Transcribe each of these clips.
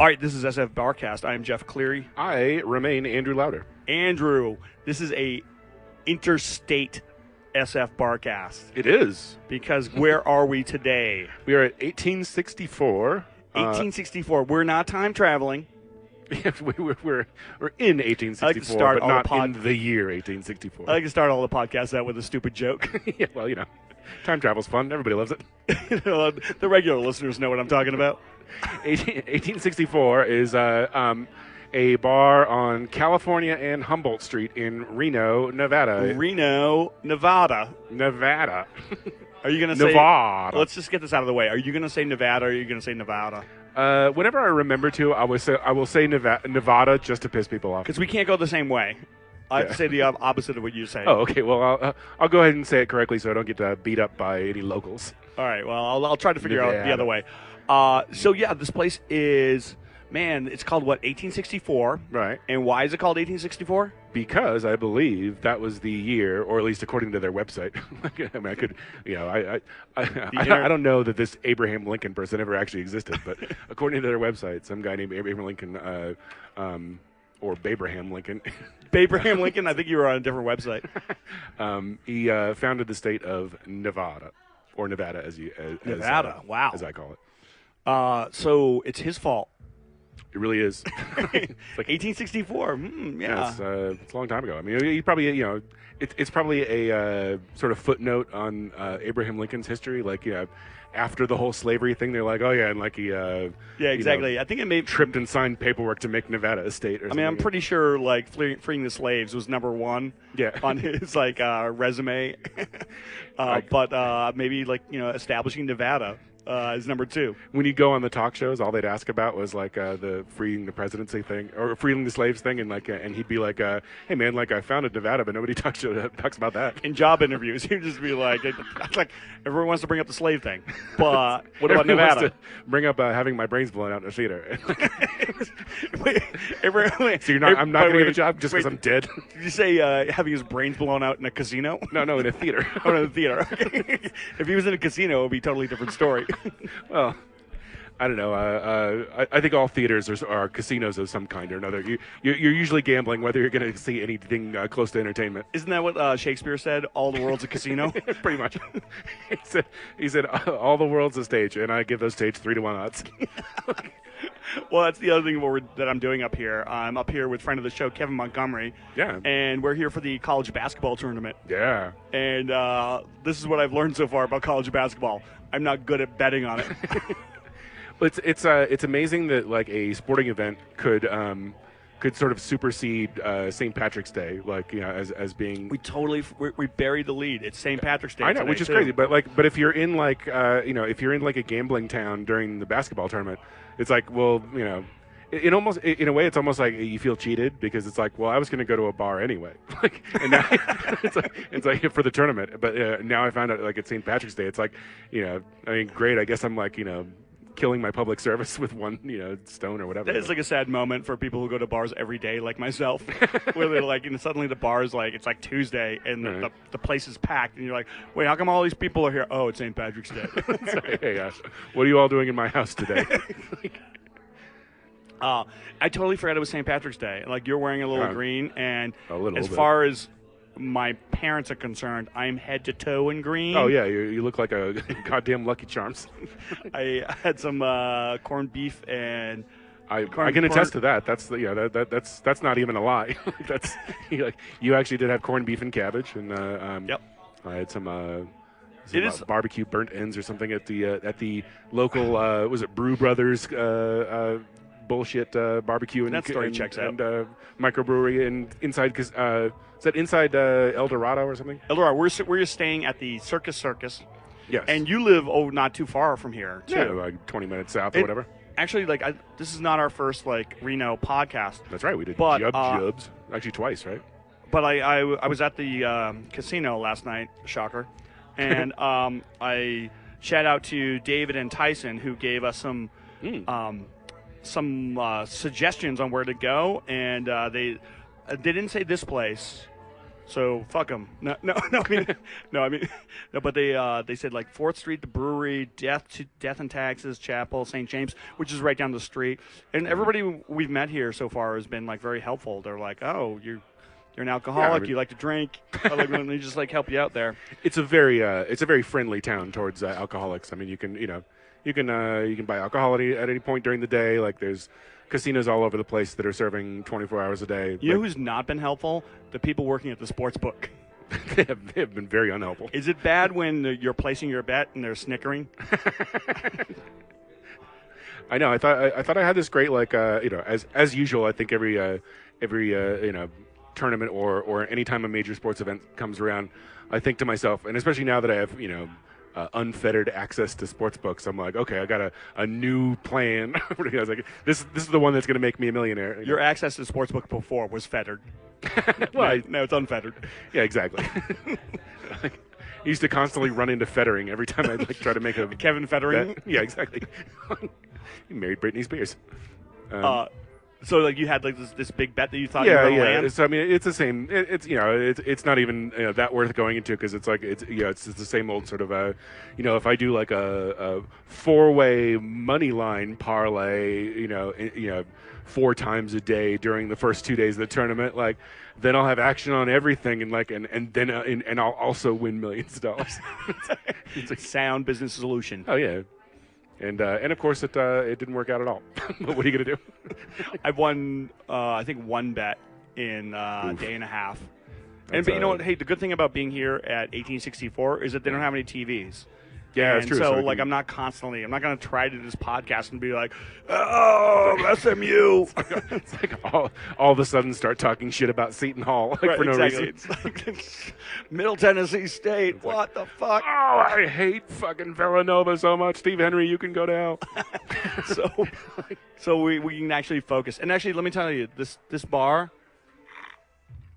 All right, this is SFBarkast. I am Jeff Cleary. I remain Andrew Lauder. Andrew, this is a interstate SFBarkast. It is. Because where are we today? We are at 1864. 1864. We're not time traveling. We're in 1864, but not in the year 1864. I like to start all the podcasts out with a stupid joke. Yeah, well, time travel's fun. Everybody loves it. The regular listeners know what I'm talking about. 1864 is a bar on California and Humboldt Street in Reno, Nevada. Reno, Nevada. Nevada. Are you going to say Nevada? Let's just get this out of the way. Are you going to say Nevada or are you going to say Nevada? Whenever I remember to, I will say Nevada just to piss people off. Because we can't go the same way. I have to say the opposite of what you say. Oh, okay. Well, I'll go ahead and say it correctly so I don't get beat up by any locals. All right. Well, I'll try to figure out the other way. This place is, it's called what, 1864? Right. And why is it called 1864? Because I believe that was the year, or at least according to their website. I don't know that this Abraham Lincoln person ever actually existed, but according to their website, some guy named Abraham Lincoln, or Babraham Lincoln. Babraham Lincoln? I think you were on a different website. He founded the state of Nevada, or Nevada as I call it. So it's his fault. It really is. It's like 1864. Yeah. It's a long time ago. I mean, he probably, it's probably a sort of footnote on Abraham Lincoln's history. Like, after the whole slavery thing, they're like, oh yeah, and like he, exactly. I think it may tripped and signed paperwork to make Nevada a state. Or something. I'm pretty sure like freeing the slaves was number one. Yeah. On his resume. But maybe establishing Nevada. Is number two. When you go on the talk shows, all they'd ask about was like the freeing the presidency thing or freeing the slaves thing, and he'd be like, "Hey man, I founded Nevada, but nobody talks about that." In job interviews, he'd just be like, everyone wants to bring up the slave thing, but what about Nevada? Wants to bring up having my brains blown out in a theater. So I'm not going to get a job just because I'm dead. Did you say having his brains blown out in a casino? No, in a theater. Oh, in a theater. Okay. If he was in a casino, it would be a totally different story. Well, I don't know. I think all theaters are casinos of some kind or another. You're usually gambling whether you're going to see anything close to entertainment. Isn't that what Shakespeare said? All the world's a casino? Pretty much. He said all the world's a stage, and I give those stage 3-1 odds. Well, that's the other thing that I'm doing up here. I'm up here with friend of the show, Kevin Montgomery. Yeah. And we're here for the college basketball tournament. Yeah. And this is what I've learned so far about college basketball. I'm not good at betting on it. It's amazing that like a sporting event could sort of supersede St. Patrick's Day, as being. We buried the lead. It's St. Patrick's Day. I know, which is crazy. But if you're in if you're in a gambling town during the basketball tournament, it's like, well, in a way, it's almost like you feel cheated because it's like, well, I was going to go to a bar anyway, and now it's like for the tournament. But now I found out it's St. Patrick's Day. It's like, great. I guess I'm killing my public service with one, stone or whatever. It's like a sad moment for people who go to bars every day, like myself, where they're suddenly the bar's it's like Tuesday and the place is packed, and you're like, wait, how come all these people are here? Oh, it's St. Patrick's Day. Hey, what are you all doing in my house today? I totally forgot it was St. Patrick's Day. You're wearing a little green, and as bit. far as my parents are concerned, I'm head to toe in green. Oh yeah, you look like a goddamn Lucky Charms. I had some corned beef and. I can attest to that. That's not even a lie. That's you actually did have corned beef and cabbage, and yep. I had some. It is barbecue burnt ends or something at the local was it Brew Brothers bullshit barbecue and that story checks out. And microbrewery and inside is that inside El Dorado or something? El Dorado. We're just staying at the Circus. Yes. And you live not too far from here too. Yeah, 20 minutes south or whatever. Actually, this is not our first Reno podcast. That's right. We did Jubs actually twice, right? But I was at the casino last night. Shocker. And I shout out to David and Tyson who gave us some suggestions on where to go, and they didn't say this place. So fuck them. No, no, no. I mean, no, I mean, no. But they said like 4th Street, the brewery, Death and Taxes, Chapel, St. James, which is right down the street. And everybody we've met here so far has been like very helpful. They're like, oh, you're an alcoholic. You like to drink. Like when they just like help you out there. It's a very friendly town towards alcoholics. I mean, you can buy alcohol at any point during the day. Like there's casinos all over the place that are serving 24 hours a day. You know who's not been helpful? The people working at the sports book. they have been very unhelpful. Is it bad when you're placing your bet and they're snickering? I know. I thought I had this great as usual. I think every tournament or any time a major sports event comes around, I think to myself, and especially now that I have unfettered access to sports books, I'm like, okay, I got a new plan. I was like, this is the one that's going to make me a millionaire. Your access to sports book before was fettered. Well, now it's unfettered. Yeah, exactly. I used to constantly run into fettering every time I'd try to make a Kevin Fettering. Bet. Yeah, exactly. He married Britney Spears. So like you had like this big bet that you thought you were going to land? So I mean, it's the same. It's not even that worth going into because it's like it's the same old sort of if I do like a 4-way money line parlay, 4 times a day during the first 2 days of the tournament, like then I'll have action on everything and then I'll also win millions of dollars. It's a sound business solution. Oh yeah. And of course it didn't work out at all. But what are you gonna do? I've won I think one bet in a day and a half. But you know what? Hey, the good thing about being here at 1864 is that they don't have any TVs. Yeah, that's true. So like I'm not going to try to do this podcast and be like, oh, SMU. It's like all of a sudden start talking shit about Seton Hall for no reason. It's like Middle Tennessee State. What the fuck? Oh, I hate fucking Villanova so much. Steve Henry, you can go to hell. So we can actually focus. And actually, let me tell you, this bar,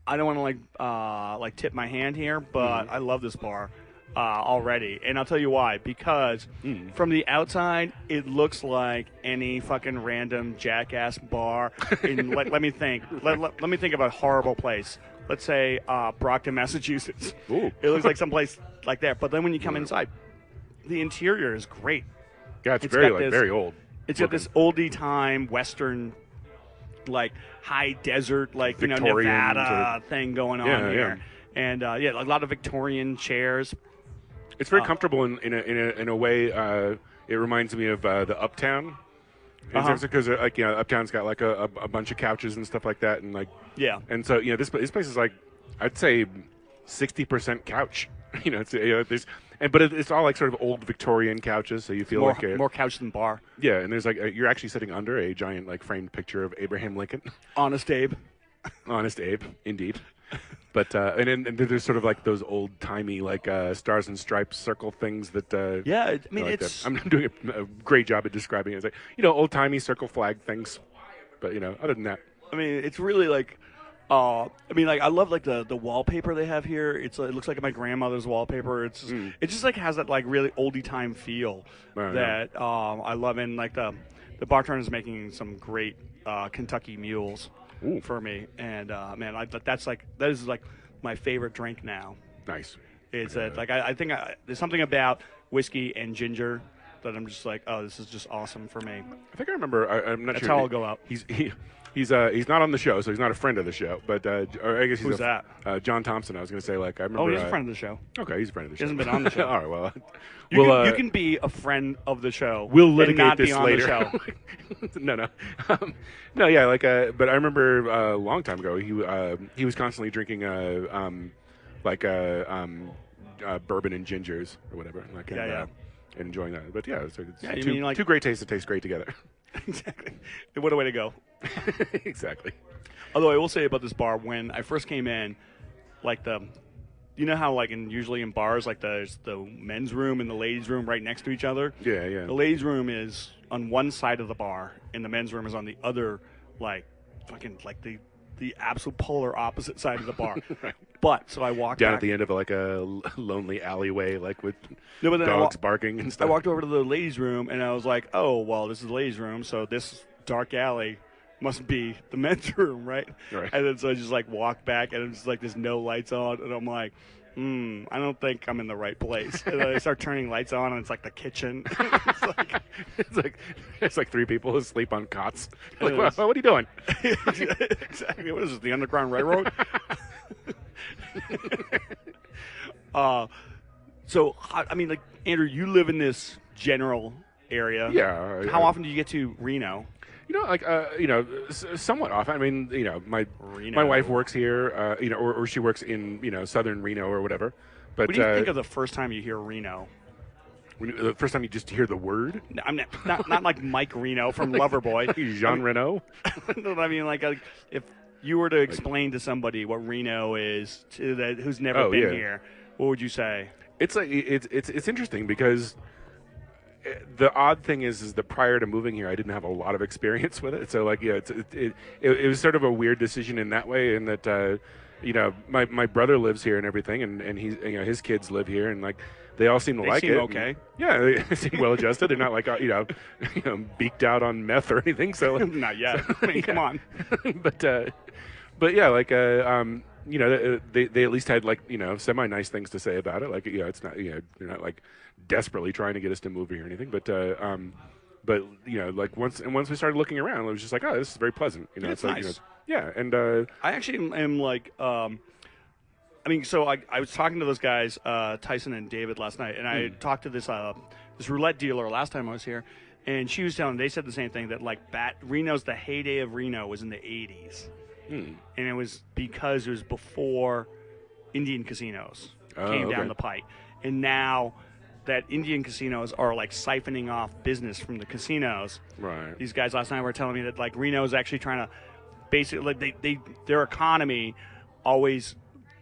I don't want to like tip my hand here, but I love this bar. Already, and I'll tell you why. Because from the outside, it looks like any fucking random jackass bar. Let me think. Let me think of a horrible place. Let's say Brockton, Massachusetts. Ooh. It looks like someplace like that. But then when you come inside, the interior is great. Yeah, it's very old. It's got this oldie time Western, like high desert, like Victorian Nevada thing going on here. Yeah. And a lot of Victorian chairs. It's very comfortable in a way. It reminds me of the Uptown. Because Uptown's got like a bunch of couches and stuff like that, and and so this place is like, I'd say 60% couch. But it's all like sort of old Victorian couches, so you feel more couch than bar. Yeah, and there's like you're actually sitting under a giant like framed picture of Abraham Lincoln. Honest Abe. Honest Abe, indeed. But and there's sort of like those old timey like stars and stripes circle things that. I mean it's. I'm doing a great job at describing it. It's like old timey circle flag things, but other than that. I mean it's really like. I love like the wallpaper they have here. It looks like my grandmother's wallpaper. It just like has that like really oldie time feel that I love. And like the bartender is making some great Kentucky mules. Ooh. For me, and that is like my favorite drink now. Nice. It's I think there's something about whiskey and ginger that I'm just like, oh, this is just awesome for me. I think I remember. I'm not That's sure. how I'll go out. He's not on the show, so he's not a friend of the show. But or I guess he's who's that? John Thompson. I was going to say I remember. Oh, he's a friend of the show. Okay, he's a friend of the show. He hasn't been on the show. All right, well, you can be a friend of the show. We'll litigate and not this be on later. The show. No, yeah, but I remember a long time ago he was constantly drinking bourbon and gingers or whatever, and enjoying that. But it's two great tastes that taste great together. Exactly. What a way to go. Exactly. Although I will say about this bar, when I first came in, like you know how like usually in bars like there's the men's room and the ladies' room right next to each other? Yeah, yeah. The ladies' room is on one side of the bar and the men's room is on the other, like fucking like the absolute polar opposite side of the bar. Right. But so I walked down back, at the end of like a lonely alleyway, like with dogs barking and stuff. I walked over to the ladies' room and I was like, oh well, this is the ladies' room, so this dark alley must be the men's room, right? Right. And then so I just like walk back, and it's like there's no lights on, and I'm like, I don't think I'm in the right place. And then I start turning lights on, and it's like the kitchen. it's like 3 people who sleep on cots. Like, It is. what are you doing? Exactly. What is this, the Underground Railroad? So, I mean, like, Andrew, you live in this general area. Yeah. How often do you get to Reno? Somewhat often. I mean, my Reno. wife works here, or she works in, southern Reno or whatever. But What do you think of the first time you hear Reno? the first time you just hear the word? No, I'm not like Mike Reno from Loverboy. Jean Reno? No, I mean, like if you were to explain to somebody what Reno is, who's never been here, what would you say? It's like it's interesting because the odd thing is that prior to moving here, I didn't have a lot of experience with it. So like, it was sort of a weird decision in that way, in that my brother lives here and everything, and he's his kids live here, and like they all seem to like it. Okay. Yeah, they seem well adjusted. They're not like beaked out on meth or anything. So Not yet. I mean, come on. but yeah, like they at least had like semi nice things to say about it. Like it's not they're not like desperately trying to get us to move here or anything. But like once we started looking around, it was just like, oh, this is very pleasant. It's like, nice. yeah, and I actually am like, I mean, so I was talking to those guys, Tyson and David, last night, and I talked to this roulette dealer last time I was here, and she was telling, they said the same thing, that like Reno's, the heyday of Reno was in the 80s. And it was because it was before Indian casinos came down the pike. And now that Indian casinos are like siphoning off business from the casinos. Right. These guys last night were telling me that like Reno is actually trying to basically, like their economy always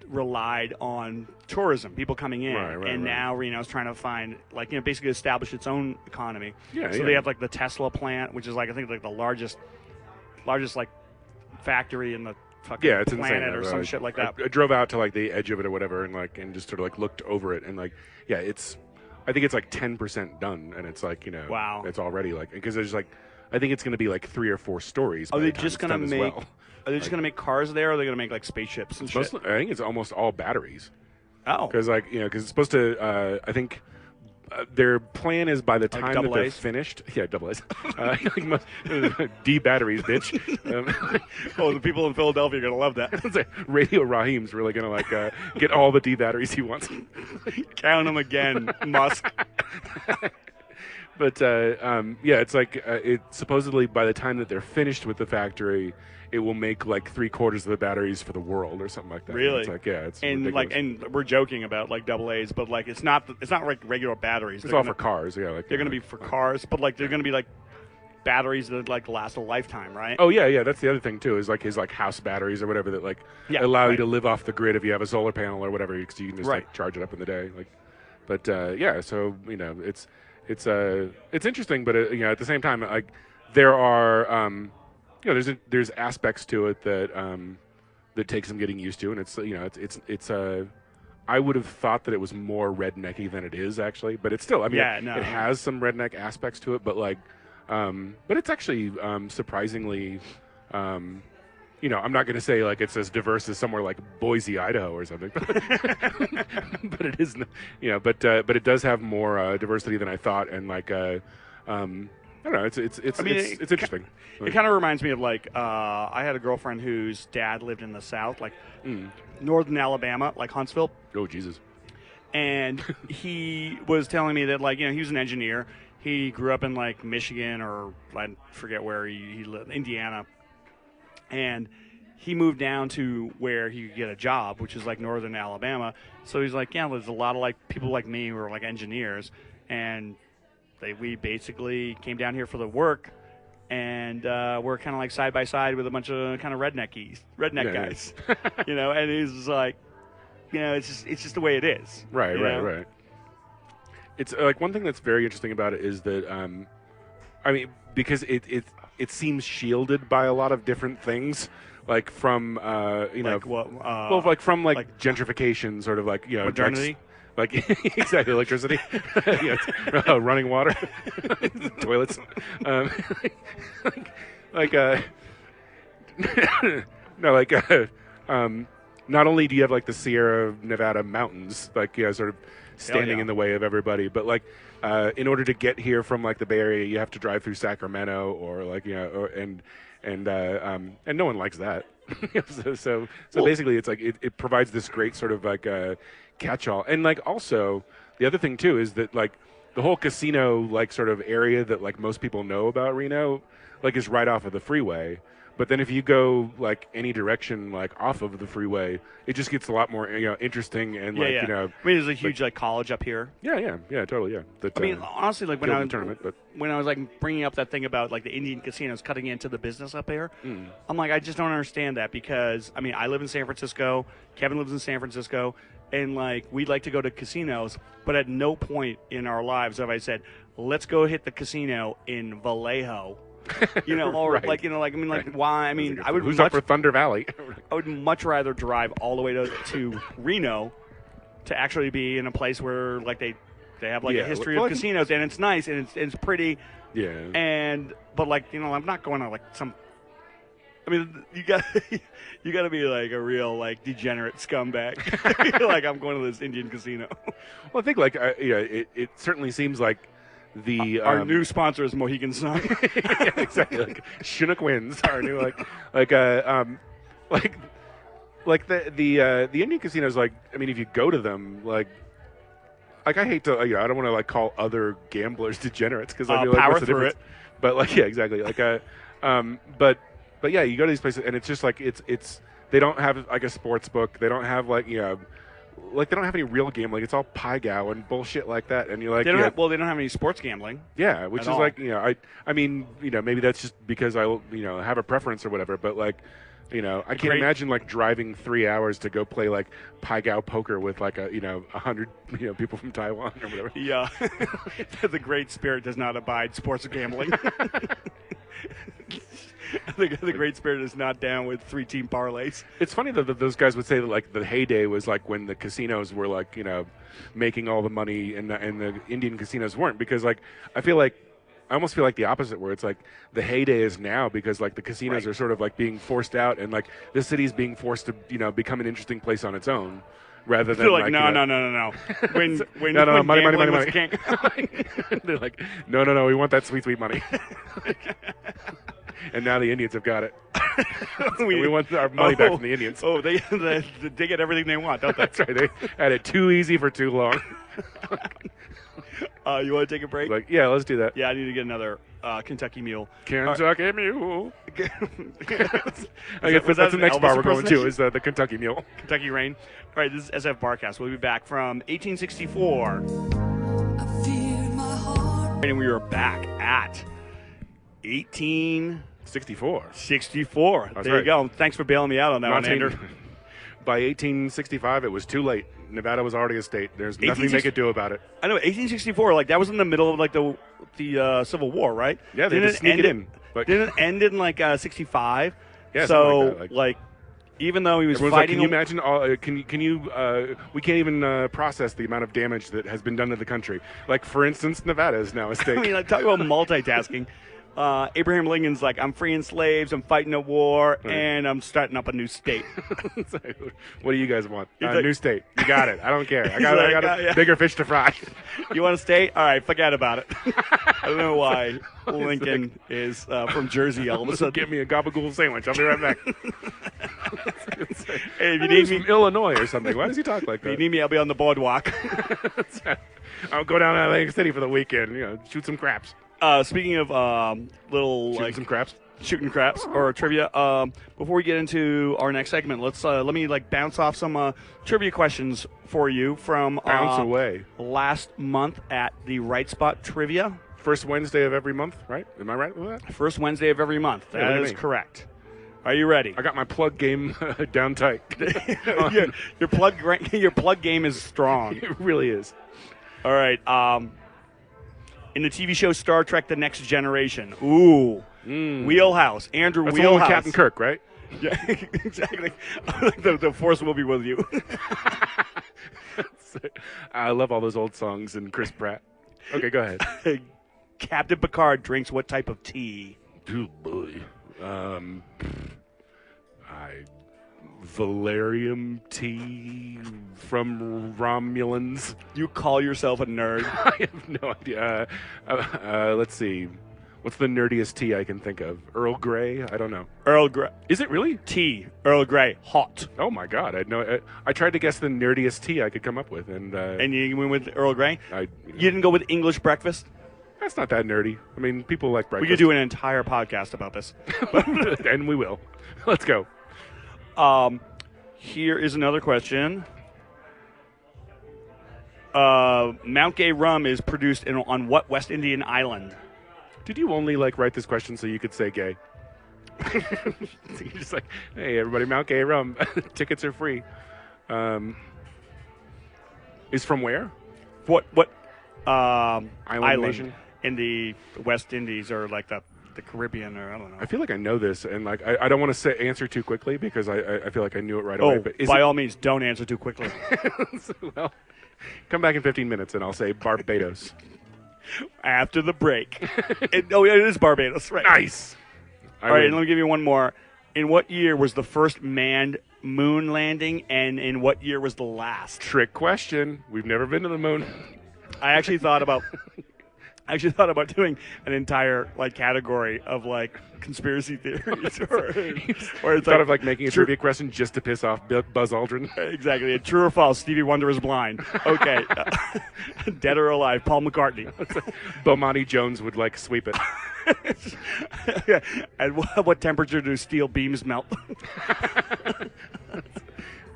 relied on tourism, people coming in, and now Reno's trying to find like basically establish its own economy. So they have like the Tesla plant, which is like I think like the largest like factory in the fucking it's planet insane. or some shit like that. I drove out to like the edge of it or whatever, and just sort of like looked over it, and like I think it's like 10% done, and it's like Wow. it's already like, because there's like I think it's going to be like 3 or 4 stories. Are by they the time just it's going to done as make? well. Are they just going to make cars there, or are they going to make like spaceships and shit? I think it's almost all batteries. Oh, Because because it's supposed to. I think their plan is by the time that they're A's? finished. Yeah, double A's. D batteries, bitch. the people in Philadelphia are going to love that. It's like Radio Raheem's really gonna like get all the D batteries he wants. Count them again, Musk. But it's like it supposedly by the time that they're finished with the factory, it will make like 3/4 of the batteries for the world or something like that. Really? It's like it's And ridiculous. like, and we're joking about like double A's, but like it's not like regular batteries. It's all for cars. Yeah, like They're going to be for cars, but like they're going to be like batteries that like last a lifetime, right? Oh yeah. That's the other thing too. Is like his like house batteries or whatever that like allow you to live off the grid if you have a solar panel or whatever, because you can just like charge it up in the day. Like, but so it's interesting, but at the same time, like there are there's aspects to it that take some getting used to, and it's I would have thought that it was more rednecky than it is actually, but it's still, I mean, it has some redneck aspects to it, but like but it's actually surprisingly I'm not going to say like it's as diverse as somewhere like Boise, Idaho, or something, but it is, but it does have more diversity than I thought, and like I don't know, it's interesting. It kind of reminds me of like I had a girlfriend whose dad lived in the South, like northern Alabama, like Huntsville. Oh Jesus! And he was telling me that like he was an engineer. He grew up in like Michigan or I forget where he lived, Indiana. And he moved down to where he could get a job, which is like northern Alabama. So he's like, there's a lot of like people like me who are like engineers, and we basically came down here for the work, and we're kind of like side by side with a bunch of kind of redneck guys, And he's like, it's just the way it is. Right. It's like one thing that's very interesting about it is that I mean, because it seems shielded by a lot of different things, like from like what? Like from like gentrification, sort of like modernity. Like exactly, electricity, running water, toilets, No, like, not only do you have like the Sierra Nevada mountains, like, sort of standing in the way of everybody, but like, in order to get here from like the Bay Area, you have to drive through Sacramento or like, and no one likes that. So basically, it's like it provides this great sort of like catch-all, and like also the other thing too is that like the whole casino like sort of area that like most people know about Reno like is right off of the freeway. But then if you go like any direction like off of the freeway, it just gets a lot more interesting and like I mean, there's a huge like college up here. Yeah, totally, yeah. That, I mean, honestly, like when I was like bringing up that thing about like the Indian casinos cutting into the business up here, I'm like, I just don't understand that because I mean, I live in San Francisco, Kevin lives in San Francisco, and like we'd like to go to casinos, but at no point in our lives have I said, let's go hit the casino in Vallejo. Or right. like, like, I mean, like, why? I mean, I would. Who's up for Thunder Valley? I would much rather drive all the way to Reno to actually be in a place where, like, they have like a history of casinos, and it's nice and it's pretty. Yeah. But like, I'm not going to like some. I mean, you got to be like a real like degenerate scumbag. Like I'm going to this Indian casino. Well, I think like it certainly seems like. Our new sponsor is Mohegan Sun. Yeah, exactly. Like Chinook wins. Our new like the Indian casinos. Like I mean, if you go to them, like I hate to. I don't want to like call other gamblers degenerates because I feel like power what's the through difference? it. But like exactly. Like but yeah, you go to these places and it's just like it's they don't have like a sports book. They don't have like like they don't have any real gambling. It's all pie-gow and bullshit like that. And you're like, they don't have any sports gambling. Yeah, which is all. like I mean maybe that's just because I have a preference or whatever. But like I can't imagine like driving 3 hours to go play like pie-gow poker with like 100 people from Taiwan or whatever. Yeah, the Great Spirit does not abide sports gambling. The Great Spirit is not down with 3-team parlays. It's funny that those guys would say that like the heyday was like when the casinos were like making all the money and the Indian casinos weren't, because like I almost feel like the opposite, where it's like the heyday is now because like the casinos are sort of like being forced out and like the city's being forced to become an interesting place on its own. Rather than like no. When money. They're like no, we want that sweet money. And now the Indians have got it. we want our money back from the Indians. Oh, they get everything they want, don't they? That's right. They had it too easy for too long. You want to take a break? Like, yeah, let's do that. Yeah, I need to get another Kentucky Mule. Kentucky Mule. I guess that's the next bar we're going to is the Kentucky Mule. Kentucky Rain. All right, this is SFBarkast. We'll be back from 1864. And we are back at 1864. 64. There you go. Thanks for bailing me out on that one, Andrew. By 1865, it was too late. Nevada was already a state. There's nothing they could do about it. I know, 1864, like that was in the middle of like the Civil War, right? Yeah, they just sneak it in. Didn't it end in like 65? Yeah, so like even though he was fighting, can you imagine? Can you? We can't even process the amount of damage that has been done to the country. Like for instance, Nevada is now a state. I mean, like talk about multitasking. Abraham Lincoln's like, I'm freeing slaves, I'm fighting a war, and I'm starting up a new state. What do you guys want? New state. You got it. I don't care. I got bigger fish to fry. You want a state? All right, forget about it. I don't know why Lincoln is from Jersey all of a sudden. Give me a gabagool sandwich. I'll be right back. Hey, if you need me from Illinois or something. Why does he talk like that? If you need me, I'll be on the boardwalk. I'll go down to Atlantic City for the weekend. Shoot some craps. Speaking of little shooting craps or trivia, before we get into our next segment, let me bounce off some trivia questions for you from away last month at the Right Spot Trivia. First Wednesday of every month, right? Am I right with that? First Wednesday of every month. That is correct. Are you ready? I got my plug game down tight. Your plug game is strong. It really is. All right. In the TV show Star Trek: The Next Generation. Ooh. Wheelhouse. Andrew That's Wheelhouse. The one with Captain Kirk, right? Yeah, exactly. the Force will be with you. I love all those old songs and Chris Pratt. Okay, go ahead. Captain Picard drinks what type of tea? Oh, boy. Valerium tea from Romulans. You call yourself a nerd? I have no idea. Let's see. What's the nerdiest tea I can think of? Earl Grey? I don't know. Earl Grey. Is it really? Tea. Earl Grey. Hot. Oh, my God. I tried to guess the nerdiest tea I could come up with. And you went with Earl Grey? You didn't go with English breakfast? That's not that nerdy. I mean, people like breakfast. We could do an entire podcast about this. And we will. Let's go. Here is another question. Mount Gay rum is produced on what West Indian island? Did you only write this question so you could say gay? You're just like, hey, everybody, Mount Gay rum. Tickets are free. Is from where? What island nation? In the West Indies or the Caribbean, or I don't know. I feel like I know this, and I don't want to answer too quickly because I feel like I knew it right away. But by all means, don't answer too quickly. Well, come back in 15 minutes, and I'll say Barbados. After the break. It is Barbados, right? Nice. All right, let me give you one more. In what year was the first manned moon landing, and in what year was the last? Trick question. We've never been to the moon. I actually thought about doing an entire category of conspiracy theories, or it's thought of making a trivia question just to piss off Buzz Aldrin. Exactly. True or false? Stevie Wonder is blind. Okay. Dead or alive? Paul McCartney. Bomani Jones would sweep it. Yeah. And what temperature do steel beams melt?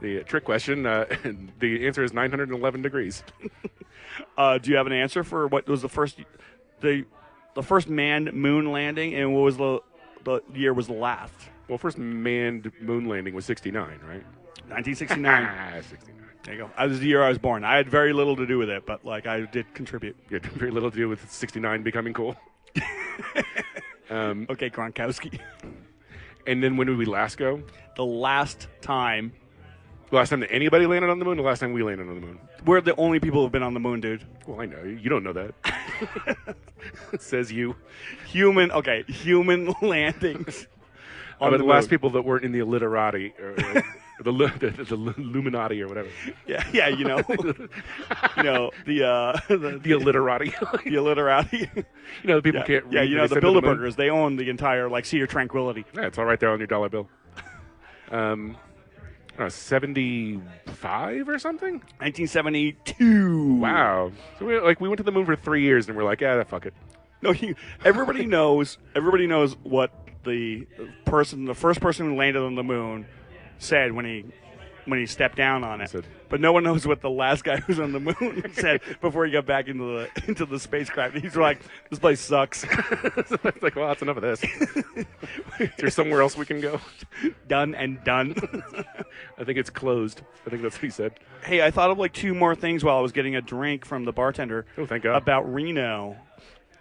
The trick question. The answer is 911 degrees. Do you have an answer for what was the first manned moon landing, and what was the year was the last? Well, first manned moon landing was 69, right? 1969. 69. There you go. That was the year I was born. I had very little to do with it, but I did contribute. You had very little to do with 69 becoming cool. Okay, Gronkowski. And then when did we last go? The last time that anybody landed on the moon, the last time we landed on the moon? We're the only people who've been on the moon, dude. Well, I know. You don't know that. Says you. Human landings. The last people that weren't in the illiterati, or the Illuminati or whatever. Yeah, the illiterati. The illiterati. The people can't read. Yeah, the Bilderbergers, they own the entire Sea of Tranquility. Yeah, it's all right there on your dollar bill. 75 or something? 1972. Wow. So we went to the moon for 3 years, and we're like, yeah, fuck it. No, everybody knows what the first person who landed on the moon said when he stepped down on it. But no one knows what the last guy who was on the moon said before he got back into the spacecraft. He's like, this place sucks. It's like, well, that's enough of this. Is there somewhere else we can go? Done and done. I think it's closed. I think that's what he said. Hey, I thought of two more things while I was getting a drink from the bartender. Oh, thank God. About Reno.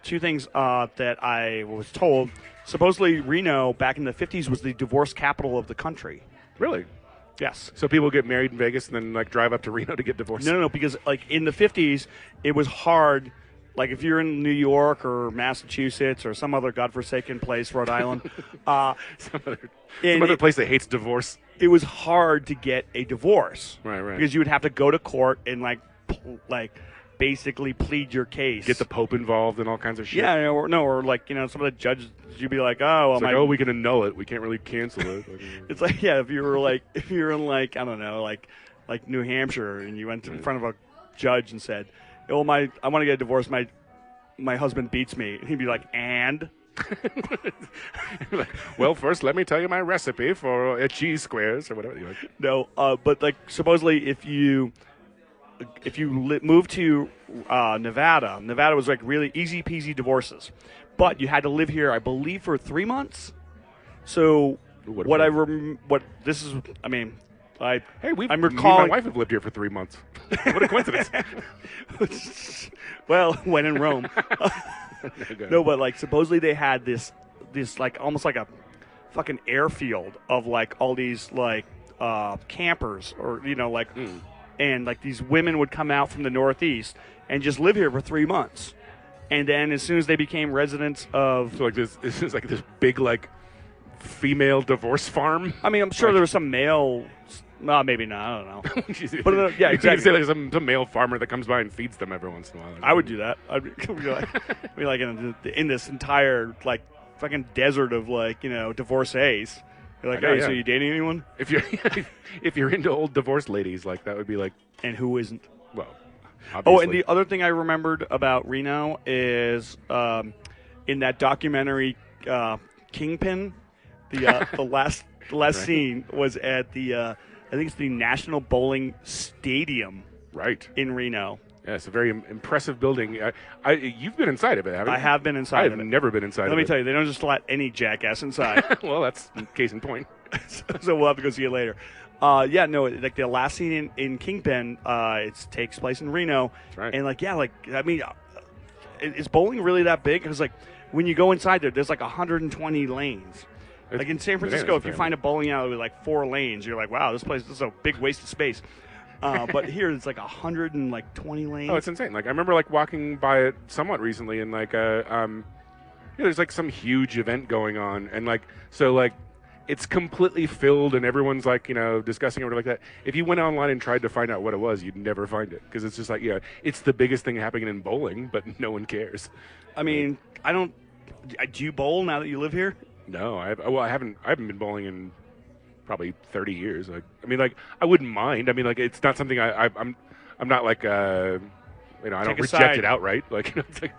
Two things that I was told. Supposedly, Reno, back in the 50s, was the divorce capital of the country. Really? Yes. So people get married in Vegas and then drive up to Reno to get divorced? No, because in the 50s, it was hard. If you're in New York or Massachusetts or some other godforsaken place, Rhode Island. some other place that hates divorce. It was hard to get a divorce. Right. Because you would have to go to court and basically plead your case. Get the Pope involved and all kinds of shit. Yeah, or some of the judges, you'd be like, oh, well, we can annul it. We can't really cancel it. It's if you were in I don't know, New Hampshire, and you went in front of a judge and said, oh, I want to get a divorce. My husband beats me. And he'd be like, and? Well, first, let me tell you my recipe for cheese squares or whatever. No, but supposedly if you moved to Nevada was really easy peasy divorces, but you had to live here, I believe, for 3 months. So I'm recalling. Me and my wife have lived here for 3 months. What a coincidence! Well, when in Rome. No, but supposedly they had this almost like a fucking airfield of all these campers or And these women would come out from the Northeast and just live here for 3 months, and then as soon as they became residents of, this is this big female divorce farm. I mean, I'm sure there was some male. No, maybe not. I don't know. But yeah, You exactly. say like some male farmer that comes by and feeds them every once in a while. I would do that. I'd be like in this entire like fucking desert of like divorcees. You're like, I know, so yeah. you dating anyone? If you're into old divorced ladies, like that would be like, And who isn't? well, Oh, obviously. and the other thing I remembered about Reno is in that documentary Kingpin, the last Right. scene was at the I think it's the National Bowling Stadium right. in Reno. Yeah, it's a very impressive building. You've been inside of it, haven't you? I have been inside I've of it. never been inside of it. Let me tell you, they don't just let any jackass inside. Well, that's case in point. So we'll have to go see it later. Like the last scene in Kingpin, it takes place in Reno. That's right. And is bowling really that big? Because like when you go inside there's like 120 lanes. It's Like in San Francisco, bananas, if you apparently. find a bowling alley with like 4 lanes, you're like, wow, this is a big waste of space. But here it's like 120 lanes. Oh, it's insane. Like I remember like walking by it somewhat recently, and like there's like some huge event going on, and like it's completely filled, and everyone's like discussing it or like that. If you went online and tried to find out what it was, you'd never find it because it's just like it's the biggest thing happening in bowling, but no one cares. I mean, I don't. Do you bowl now that you live here? No, I haven't been bowling in probably 30 years. Like, I mean, like I wouldn't mind. I mean, like it's not something I'm not like I don't Take a reject side. it outright. Like, it's like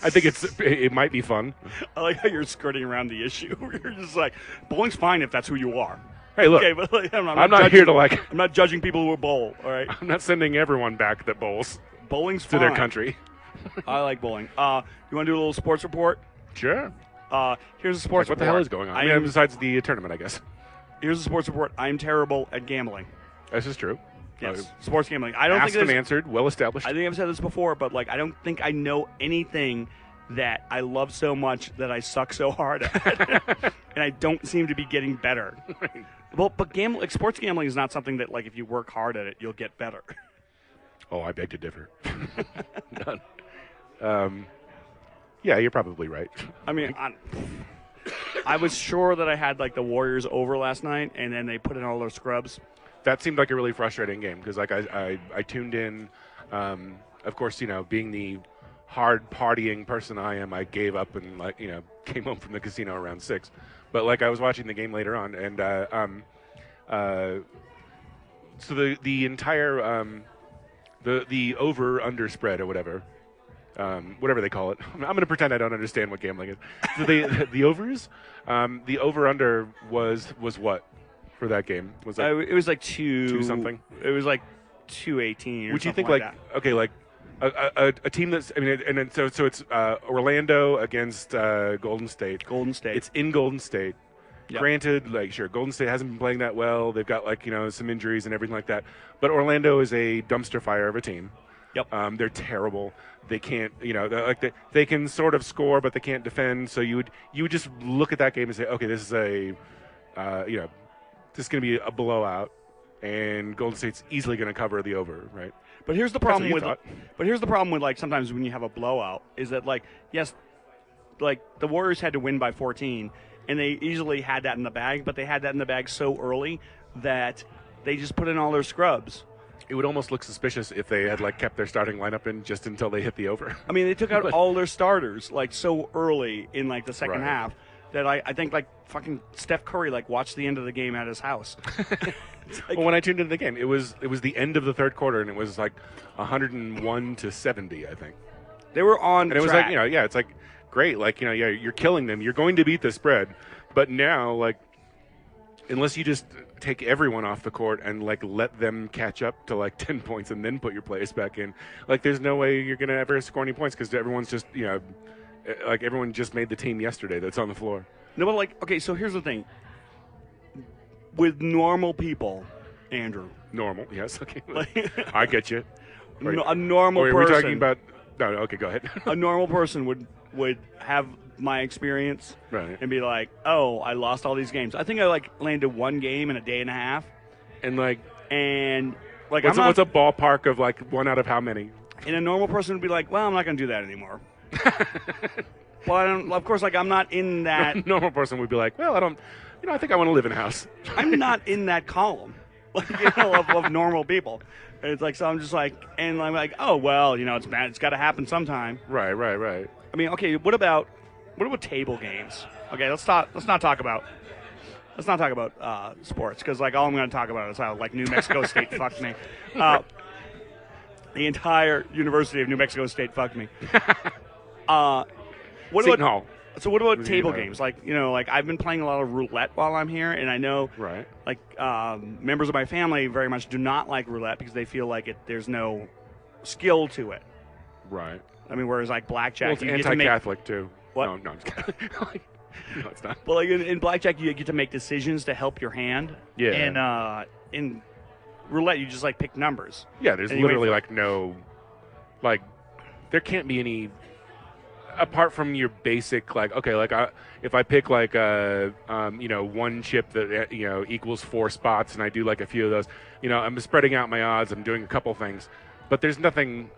I think it might be fun. I like how you're skirting around the issue. You're just like, bowling's fine if that's who you are. Hey, look, Okay, but like, I'm I'm not judging- here to like. I'm not judging people who bowl. All right, I'm not sending everyone back that bowls bowling's to fine. their country. I like bowling. You want to do a little sports report? Sure. Here's a sports What the report. hell is going on? I mean, besides the tournament, I guess. Here's a sports report. I'm terrible at gambling. This is true. Yes, sports gambling. I don't Asked think and there's- answered. Well established. I think I've said this before, but like I don't think I know anything that I love so much that I suck so hard at, and I don't seem to be getting better. Well, but sports gambling is not something that like if you work hard at it, you'll get better. Oh, I beg to differ. None. Yeah, you're probably right. I mean, I was sure that I had like the Warriors over last night, and then they put in all their scrubs. That seemed like a really frustrating game because like I tuned in. Of course, being the hard partying person I am, I gave up and like came home from the casino around 6. But like I was watching the game later on, and so the entire the over under spread or whatever they call it. I'm going to pretend I don't understand what gambling is. So the overs, the over under was what for that game? Was that It was like two something? It was like 218. Would you think like like that. okay, like a team that's and then so it's Orlando against Golden State. Golden State? It's in Golden State. Yep. Granted, like sure, Golden State hasn't been playing that well. They've got like some injuries and everything like that. But Orlando is a dumpster fire of a team. Yep. They're terrible. They can't, they can sort of score, but they can't defend. So you would just look at that game and say, okay, this is this is going to be a blowout, and Golden State's easily going to cover the over, right? But here's the That's what problem you with. thought. But here's the problem with like sometimes when you have a blowout is that like yes, like the Warriors had to win by 14, and they easily had that in the bag. But they had that in the bag so early that they just put in all their scrubs. It would almost look suspicious if they had like kept their starting lineup in just until they hit the over. I mean, they took out all their starters like so early in like the second Right. half that I think like fucking Steph Curry like watched the end of the game at his house. It's like, Well, when I tuned into the game, it was the end of the third quarter, and it was like 101-70, I think. they were on And it was track. like, it's like great, like you're killing them. You're going to beat the spread, but now like unless you just take everyone off the court and like let them catch up to like 10 points and then put your players back in, like there's no way you're going to ever score any points because everyone's just like everyone just made the team yesterday that's on the floor. No, but like, okay, so here's the thing. With normal people, Andrew, Normal, yes, okay, like, I get you. a normal Wait, person, we're talking about no, okay, go ahead. a normal person would have my experience Right. and be like, oh, I lost all these games. I think I like landed one game in a day and a half, And like and like what's I'm not, a ballpark of like one out of how many? and a normal person would be like, well, I'm not going to do that anymore. Well, I don't. Of course, like I'm not in that. Normal person would be like, well, I think I want to live in a house. I'm not in that column, of normal people. And it's like, so I'm just like, and I'm like, oh well, it's bad. It's got to happen sometime. Right. I mean, okay, what about table games? Okay, let's not talk about sports, because like all I'm going to talk about is how like New Mexico State fucked me. The entire University of New Mexico State fucked me. Seton Hall. So what about table games? Like I've been playing a lot of roulette while I'm here, and I know like members of my family very much do not like roulette because they feel like there's no skill to it. Right. I mean, whereas like blackjack, well, it's you anti-Catholic too. What? No, I'm just kidding. No, it's not. Well, like in blackjack, you get to make decisions to help your hand. Yeah. And in roulette, you just like pick numbers. Yeah, there's literally like no, like, there can't be any, apart from your basic, like, okay, like if I pick like one chip that equals 4 spots, and I do like a few of those, I'm spreading out my odds. I'm doing a couple things, but there's nothing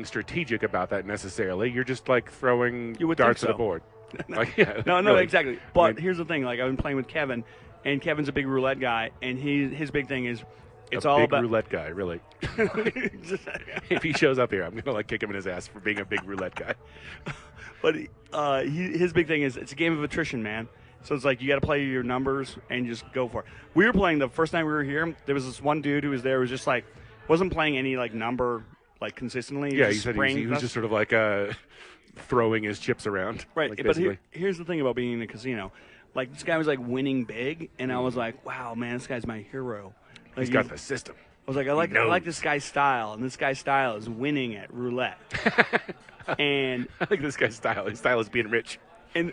strategic about that necessarily. You're just like throwing darts at a board. Like, yeah, no, really. Exactly. But here's the thing: like I've been playing with Kevin, and Kevin's a big roulette guy, and his big thing is it's all about roulette guy. Really, if he shows up here, I'm gonna like kick him in his ass for being a big roulette guy. But his big thing is it's a game of attrition, man. So it's like you got to play your numbers and just go for it. We were playing the first time we were here. There was this one dude who was there who was just like wasn't playing any like number like consistently. Yeah, he said he was just sort of like throwing his chips around. Right, like, but here's the thing about being in a casino. Like, this guy was, like, winning big, and I was like, wow, man, this guy's my hero. Like, he's got the system. I was like, I like this guy's style, and this guy's style is winning at roulette. And I like this guy's style. His style is being rich. And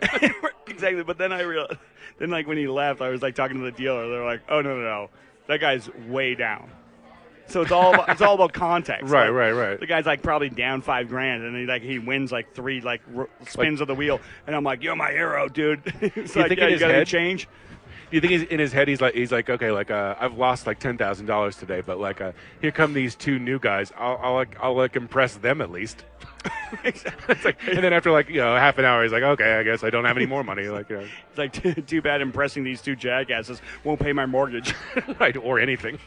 exactly, but then I realized, like, when he left, I was, like, talking to the dealer. They're like, oh, no, that guy's way down. So it's all about context. Right, like, right. The guy's like probably down $5,000, and he wins like 3 spins of the wheel, and I'm like, you're my hero, dude. It's you like, think yeah, in you his got head? to change. Do you think in his head he's like okay, like I've lost like $10,000 today, but like here come these 2 new guys. I'll like impress them at least. It's like, and then after like half an hour, he's like, okay, I guess I don't have any more money. Like it's like too bad impressing these 2 jackasses won't pay my mortgage, right, or anything.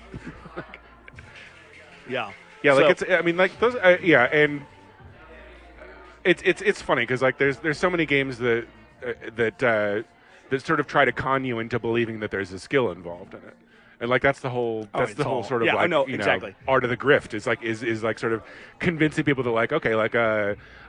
Yeah. Yeah, like it's. I mean, like those. Yeah, and it's funny because like there's so many games that sort of try to con you into believing that there's a skill involved in it, and like that's the whole sort of yeah, like I know, exactly. Art of the grift. It's like is like sort of convincing people that like okay, like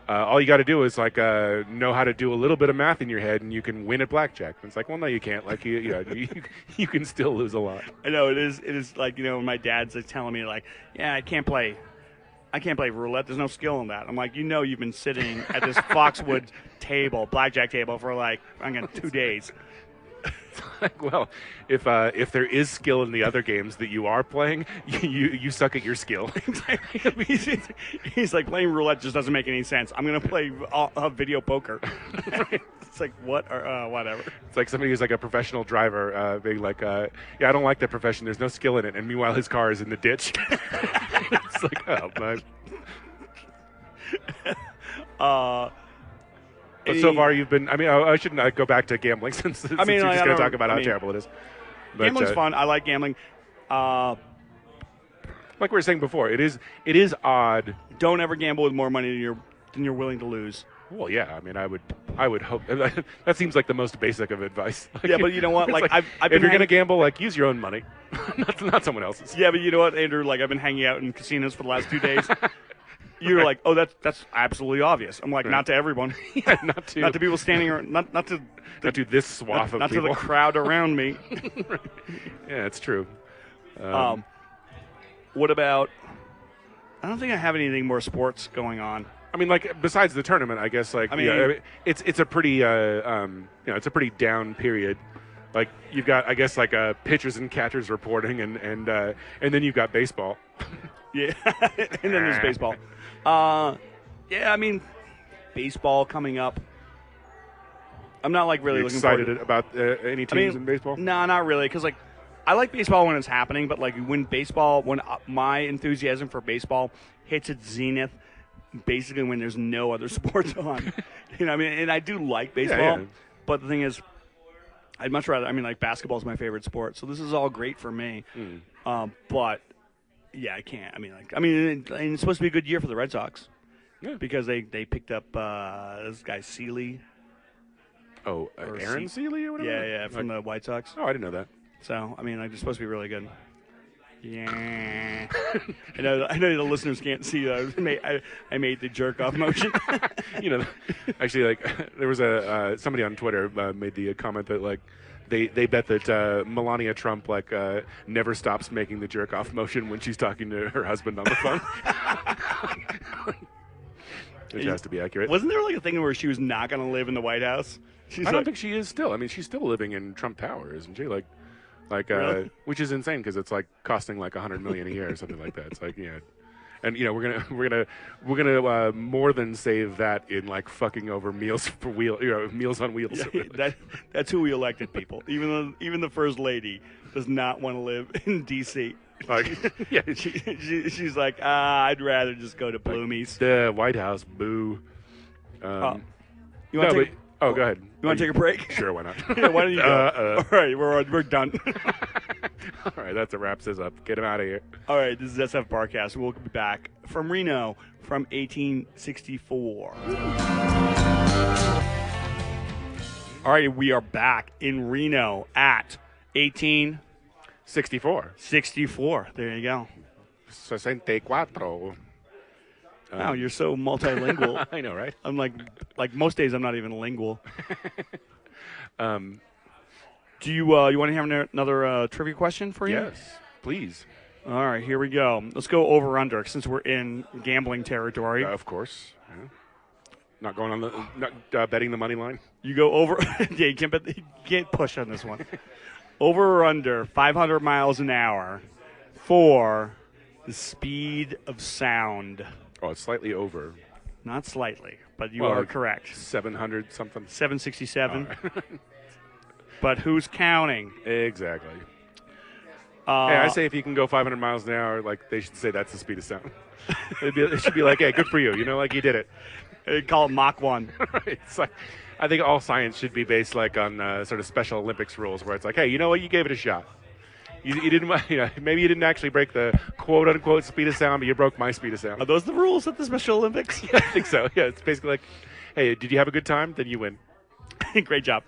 all you got to do is like know how to do a little bit of math in your head and you can win at blackjack. And it's like, well, no, you can't. Like you can still lose a lot. I know it is like my dad's like telling me like, yeah, I can't play roulette. There's no skill in that. I'm like, you've been sitting at this Foxwood blackjack table for like 2 days. Like, well, if there is skill in the other games that you are playing, you suck at your skill. Exactly. He's like, playing roulette just doesn't make any sense. I'm gonna play video poker. It's like what or whatever. It's like somebody who's like a professional driver being like, yeah, I don't like that profession. There's no skill in it, and meanwhile his car is in the ditch. It's like, oh man. But so far, you've been. I mean, I shouldn't go back to gambling since you're just going to talk about how terrible it is. But, gambling's fun. I like gambling. Like we were saying before, it is odd. Don't ever gamble with more money than you're willing to lose. Well, yeah. I mean, I would hope that seems like the most basic of advice. Like, yeah, but you know what? Like I've if you're going to gamble, like use your own money, not someone else's. Yeah, but you know what, Andrew? Like I've been hanging out in casinos for the last 2 days. You're like, oh, that's absolutely obvious. I'm like, not to everyone. Yeah, not to people standing around, not to this swath of not people. to the crowd around me. Yeah, it's true. What about? I don't think I have anything more sports going on. I mean, like besides the tournament, I guess. Like, it's a pretty it's a pretty down period. Like you've got, I guess, like pitchers and catchers reporting, and then you've got baseball. Yeah, and then there's baseball. Yeah, I mean, baseball coming up. I'm not like really looking excited about any teams in baseball. No, not really, because like I like baseball when it's happening, but like when my enthusiasm for baseball hits its zenith, basically when there's no other sports on. I mean, and I do like baseball, yeah. but the thing is, I'd much rather. I mean, like basketball is my favorite sport, so this is all great for me. But yeah, I can't. And it's supposed to be a good year for the Red Sox because they picked up this guy Seeley. Oh, Aaron Seeley or whatever? Yeah, from the White Sox. Oh, I didn't know that. So, I mean, it's supposed to be really good. Yeah. I know the listeners can't see that. I made the jerk-off motion. Actually, like, there was somebody on Twitter made the comment that, like, they bet that Melania Trump, like, never stops making the jerk-off motion when she's talking to her husband on the phone. Which has to be accurate. Wasn't there, like, a thing where she was not going to live in the White House? I don't think she is still. I mean, she's still living in Trump Tower, isn't she? Like, really? Which is insane because it's like costing like $100 million a year or something like that. It's like, and we're gonna more than save that in like fucking over Meals on Wheels. Yeah, that's who we elected, people. Even the first lady does not want to live in D.C. Like, she's like, I'd rather just go to Bloomies. The White House, boo. You want to go ahead. You want to take a break? Sure, why not? Yeah, why don't you go? All right, we're done. All right, that's a wraps this up. Get him out of here. All right, this is SFBarkast. We'll be back from Reno from 1864. All right, we are back in Reno at 1864. 64. There you go. 64. Wow, you're so multilingual. I know, right? I'm like most days I'm not even lingual. Do you want to have another trivia question for you? Yes, please. All right, here we go. Let's go over under since we're in gambling territory. Of course. Yeah. Not going on not betting the money line. You go over. Yeah, you can't push on this one. Over or under 500 miles an hour for the speed of sound. Oh, it's slightly over. Not slightly, but you are correct. 700 something. 767. Right. But who's counting? Exactly. Hey, I say if you can go 500 miles an hour, like they should say that's the speed of sound. It should be like, hey, good for you. Like you did it. They call it Mach 1. Right. It's like, I think all science should be based like on sort of Special Olympics rules, where it's like, hey, you know what? You gave it a shot. You didn't, maybe you didn't actually break the quote unquote speed of sound, but you broke my speed of sound. Are those the rules at the Special Olympics? Yeah, I think so. Yeah, it's basically like, hey, did you have a good time? Then you win. Great job.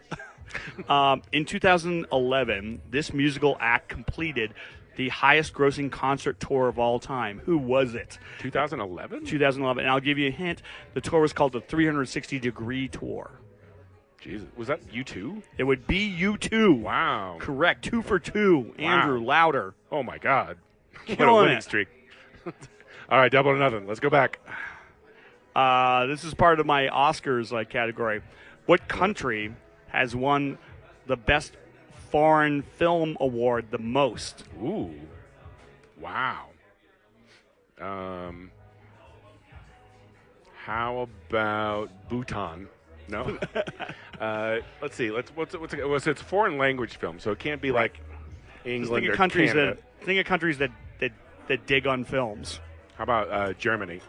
In 2011, this musical act completed the highest-grossing concert tour of all time. Who was it? 2011? 2011. And I'll give you a hint. The tour was called the 360-Degree Tour. Jesus. Was that U2? It would be U2. Wow. Correct. 2 for 2. Wow. Andrew, louder. Oh, my God. What Killing a winning streak. All right, double or nothing. Let's go back. This is part of my Oscars category. What country has won the Best Foreign Film Award the most? Ooh. Wow. How about Bhutan? No. Let's see. What's it's a foreign language film, so it can't be like England or Canada. Think of countries that dig on films. How about Germany?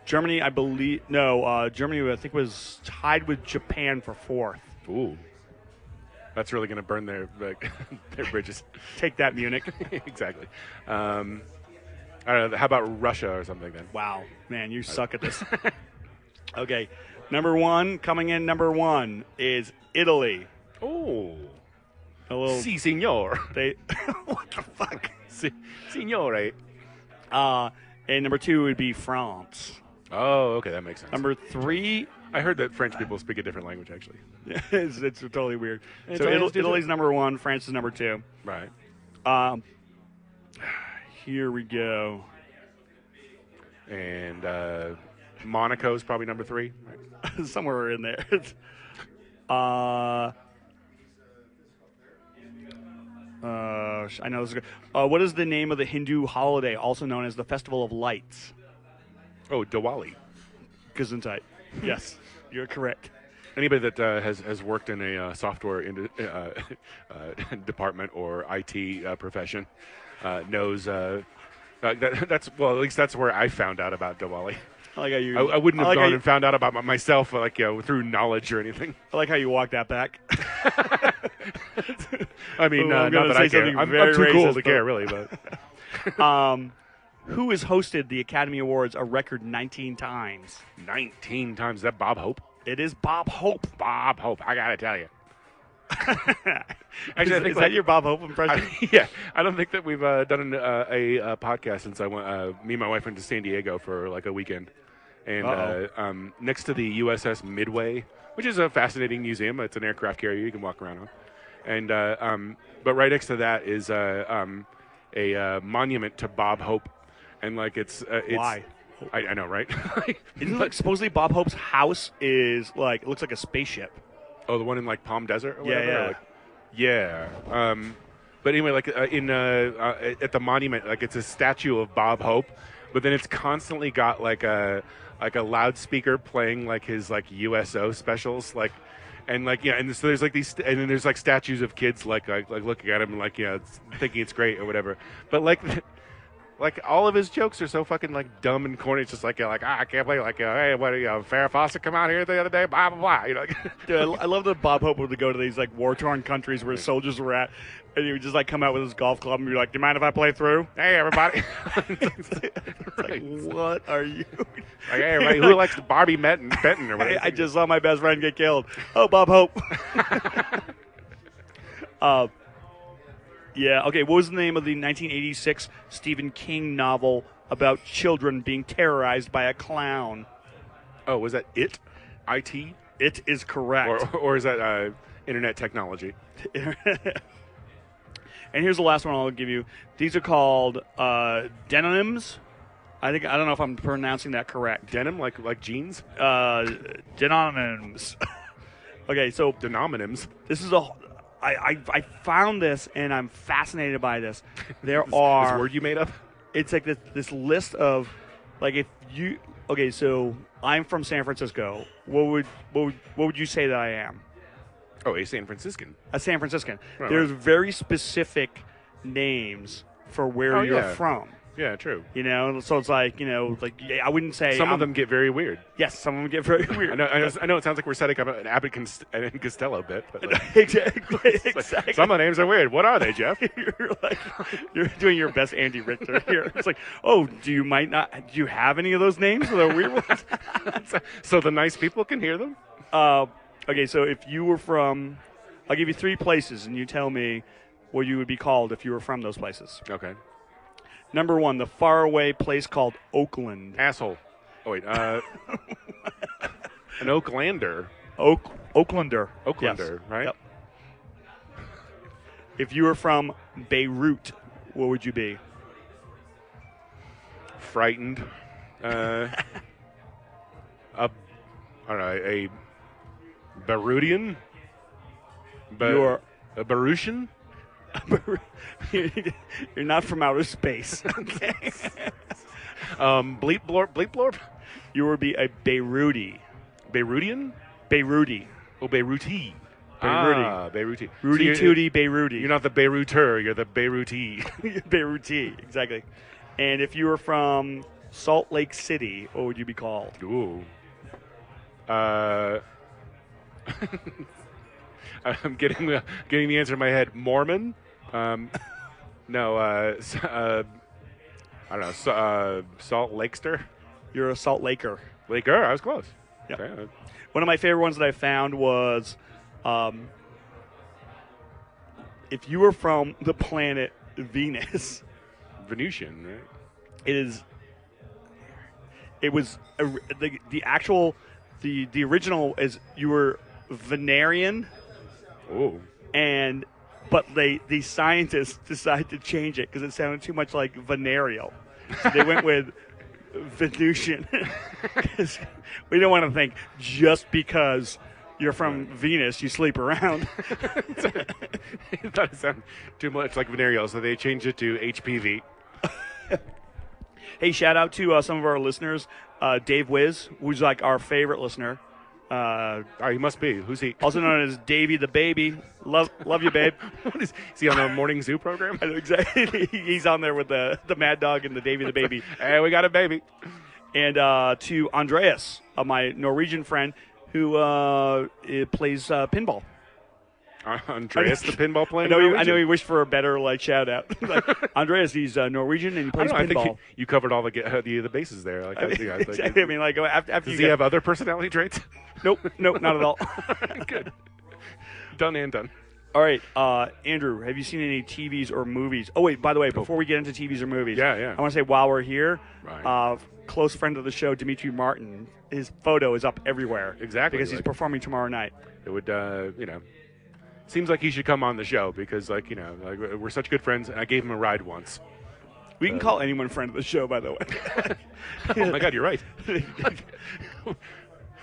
Germany, I believe. No, Germany, I think, was tied with Japan for 4th. Ooh. That's really going to burn their bridges. Take that, Munich. Exactly. I don't know. How about Russia or something then? Wow. Man, you suck at this. Okay. Coming in number one is Italy. Oh. Si, signor. What the fuck? Signore. And number 2 would be France. Oh, okay. That makes sense. Number 3. I heard that French people speak a different language, actually. It's totally weird. So Italy's number 1, France is number 2. Right. Here we go. And Monaco's probably number 3. Right. Somewhere in there. I know this is good. What is the name of the Hindu holiday, also known as the Festival of Lights? Oh, Diwali. Gesundheit. Yes, you're correct. Anybody that has worked in a software department or IT profession knows that's at least that's where I found out about Diwali. I like how you. I wouldn't have like how gone you- and found out about myself like through knowledge or anything. I like how you walk that back. I mean, I'm not gonna that say I care. something I'm very too cool racist, to care, really. But Who has hosted the Academy Awards a record 19 times? 19 times. Is that Bob Hope? It is Bob Hope. Bob Hope. I gotta tell you. Actually, is that your Bob Hope impression? Yeah, I don't think that we've done a podcast since I went. Me and my wife went to San Diego for like a weekend, and next to the USS Midway, which is a fascinating museum. It's an aircraft carrier you can walk around on, and but right next to that is a monument to Bob Hope, and like it's Why? I know, right? Isn't like supposedly Bob Hope's house is like it looks like a spaceship? Oh, the one in like Palm Desert or Yeah, whatever? yeah. Like, yeah. But anyway, like at the monument, like it's a statue of Bob Hope, but then it's constantly got like a loudspeaker playing like his like USO specials, like, and like yeah, and so there's like these, and then there's like statues of kids like looking at him and like thinking it's great or whatever, but like. Like all of his jokes are so fucking like dumb and corny. It's just like I can't believe hey, what Farrah Fawcett come out here the other day, blah blah blah. Dude, I love that Bob Hope would go to these like war-torn countries where soldiers were at, and he would just like come out with his golf club and be like, "Do you mind if I play through?" Hey everybody. Like, what are you? Like, hey everybody, who likes Barbie Benton or whatever? Hey, I just saw my best friend get killed. Oh, Bob Hope. Yeah, okay, what was the name of the 1986 Stephen King novel about children being terrorized by a clown? Oh, was that It? IT? It is correct. Or is that internet technology? And here's the last one I'll give you. These are called denonyms. I don't know if I'm pronouncing that correct. Denim, like jeans? Denonyms. Okay, so Denominums. this is I found this and I'm fascinated by this. There This are word you made up? it's like this list of like if you okay, so I'm from San Francisco. What would you say that I am? Oh, a San Franciscan. A San Franciscan. Right, There's right. very specific names for where Oh, you're yeah. from. Yeah, true. You know, so it's like like I wouldn't say Some of them get very weird. Yes, some of them get very weird. I know. It sounds like we're setting up an Abbott and Costello bit, but like, exactly. some of the names are weird. What are they, Jeff? You're doing your best Andy Richter here. It's like, oh, do you have any of those names? The weird ones? So the nice people can hear them. Okay, so if you were from, I'll give you 3 places, and you tell me what you would be called if you were from those places. Okay. Number 1, the faraway place called Oakland. Asshole. Oh wait. An Oaklander. Oaklander. Oaklander, Yes. right? Yep. If you were from Beirut, what would you be? Frightened. I don't know. A Beiroutian. You're a Beiroutian. You're not from outer space. Okay. Bleep blorp. You would be a Beiruti. Beiroutian. Beiruti. Oh, Beiruti. Beiruti. Beiruti. Rudy So you're- Tooty Beiruti. You're not the Beiruter. You're the Beiruti. Beiruti, exactly. And if you were from Salt Lake City, what would you be called? Ooh. I'm getting the answer in my head. Mormon. No. I don't know. Salt Lakester. You're a Salt Laker. Laker. I was close. Yep. Okay. One of my favorite ones that I found was if you were from the planet Venus, Venusian. Right? it was the original is you were Venerian, Oh. but the scientists decided to change it because it sounded too much like venereal. So they went with Venusian. 'Cause we don't want to think just because you're from Venus, you sleep around. I thought it sounded too much like venereal, so they changed it to HPV. Hey, shout out to some of our listeners, Dave Wiz, who's like our favorite listener. He must be. Who's he? Also known as Davey the Baby. Love you, babe. What is he on the morning zoo program? I know exactly. He's on there with the Mad Dog and the Davey the Baby. Hey, we got a baby. And to Andreas, my Norwegian friend, who plays pinball. Andreas, the pinball player. I know he wished for a better shout out. Andreas, he's Norwegian and he plays pinball. I think you covered all the bases there. Exactly. I mean, after does he have other personality traits? Nope, not at all. Good. Done and done. All right, Andrew, have you seen any TVs or movies? Oh, wait, by the way, before we get into TVs or movies, yeah. I want to say while we're here, right. Close friend of the show, Dimitri Martin, his photo is up everywhere. Exactly. Because he's performing tomorrow night. It would, seems like he should come on the show because, we're such good friends, and I gave him a ride once. We can call anyone friend of the show, by the way. Oh, my God, you're right. We're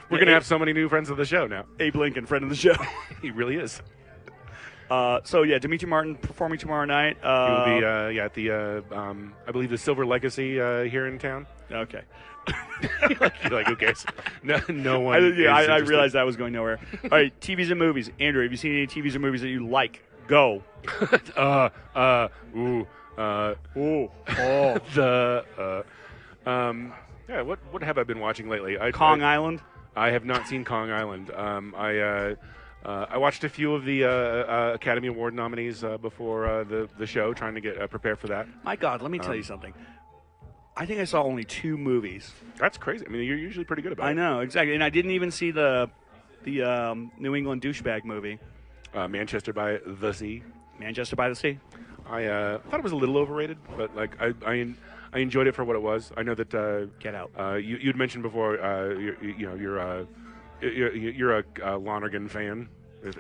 going to have so many new friends of the show now. Abe Lincoln, friend of the show. He really is. Dimitri Martin performing tomorrow night. He will be at the, I believe, the Silver Legacy here in town. Okay. You're like, who cares? No one. I realized that was going nowhere. All right, TVs and movies. Andrew, have you seen any TVs or movies that you like? Go. What have I been watching lately? Kong Island. I have not seen Kong Island. I watched a few of the Academy Award nominees before the show, trying to get prepared for that. My God, let me tell you something. I think I saw only 2 movies. That's crazy. I mean, you're usually pretty good about it. I know, exactly. And I didn't even see the New England douchebag movie. Manchester by the Sea. Manchester by the Sea. I thought it was a little overrated, but I enjoyed it for what it was. I know that Get Out. You'd mentioned before you're a Lonergan fan.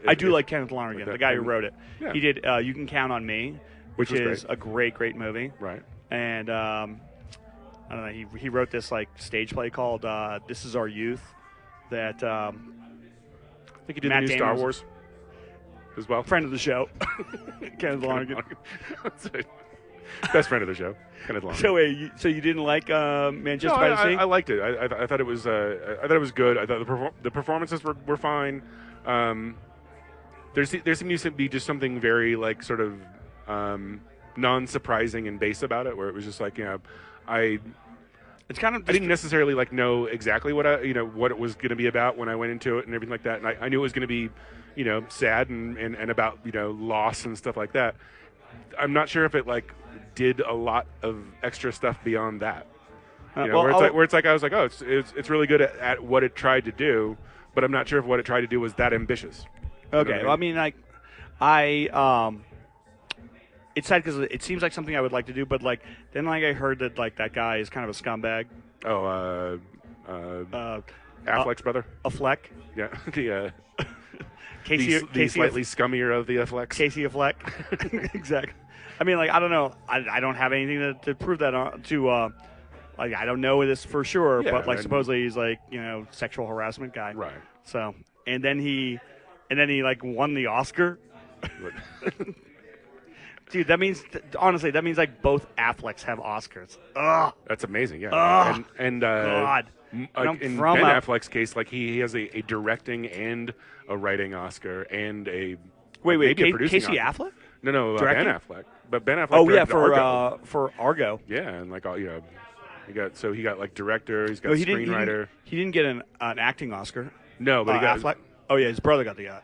I do like Kenneth Lonergan, the guy who wrote it. Yeah. He did You Can Count on Me, which is a great movie. Right. And I don't know. He wrote this stage play called "This Is Our Youth." That I think he did Matt the new Damon Star Wars as well. Friend of the show, Kenneth Lonergan. Best friend of the show, Kenneth Lonergan. So you didn't like Manchester by the Sea? I liked it. I thought it was. I thought it was good. I thought the performances were fine. There seemed to be just something very sort of non-surprising and base about it, where it was just it's kind of. I didn't necessarily know exactly what what it was going to be about when I went into it and everything like that, and I knew it was going to be, sad and about loss and stuff like that. I'm not sure if it did a lot of extra stuff beyond that. I was like, oh, it's really good at what it tried to do, but I'm not sure if what it tried to do was that ambitious. Okay, well, I mean, it's sad because it seems like something I would like to do, but then I heard that that guy is kind of a scumbag. Oh, Affleck's brother. Affleck. Yeah, Casey, the slightly scummier of the Afflecks. Casey Affleck. Exactly. I mean, I don't know. I don't have anything to prove that I don't know this for sure, but supposedly he's sexual harassment guy. Right. So, and then he won the Oscar. Dude, that means honestly, both Afflecks have Oscars. Ugh. That's amazing. Yeah. Ugh. And God. In Ben Affleck's case, he has a directing and a writing Oscar and a maybe a producing Casey Oscar. Affleck? No, Ben Affleck. But Ben Affleck. Oh yeah, for Argo. Yeah, and he got director. He's got screenwriter. He didn't get an acting Oscar. No, but he got Affleck. Oh yeah, his brother got the yeah.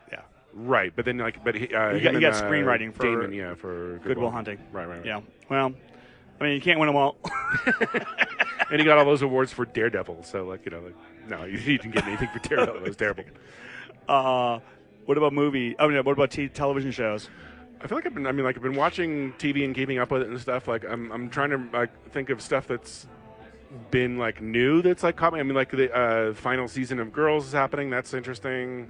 Right, but then he got screenwriting for Damon, for Good Will Hunting. Right. Yeah. Well, I mean, you can't win them all. And he got all those awards for Daredevil. So no, you didn't get anything for Daredevil. It was terrible. What about movie? I mean, what about television shows? I feel like I've been watching TV and keeping up with it and stuff. I'm trying to think of stuff that's been new that's caught me. I mean, the final season of Girls is happening. That's interesting.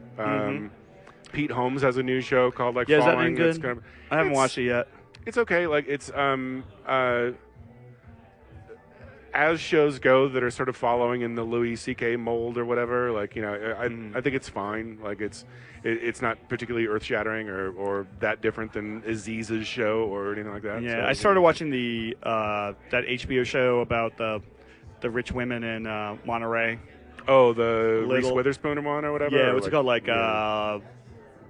Pete Holmes has a new show called Falling. Is that any good? I haven't watched it yet. It's okay. It's as shows go that are sort of following in the Louis C.K. mold or whatever. I think it's fine. It's not particularly earth shattering or that different than Aziz's show or anything like that. Yeah, I started watching the that HBO show about the rich women in Monterey. Oh, the Reese Witherspoon one or whatever. Yeah, what's it called?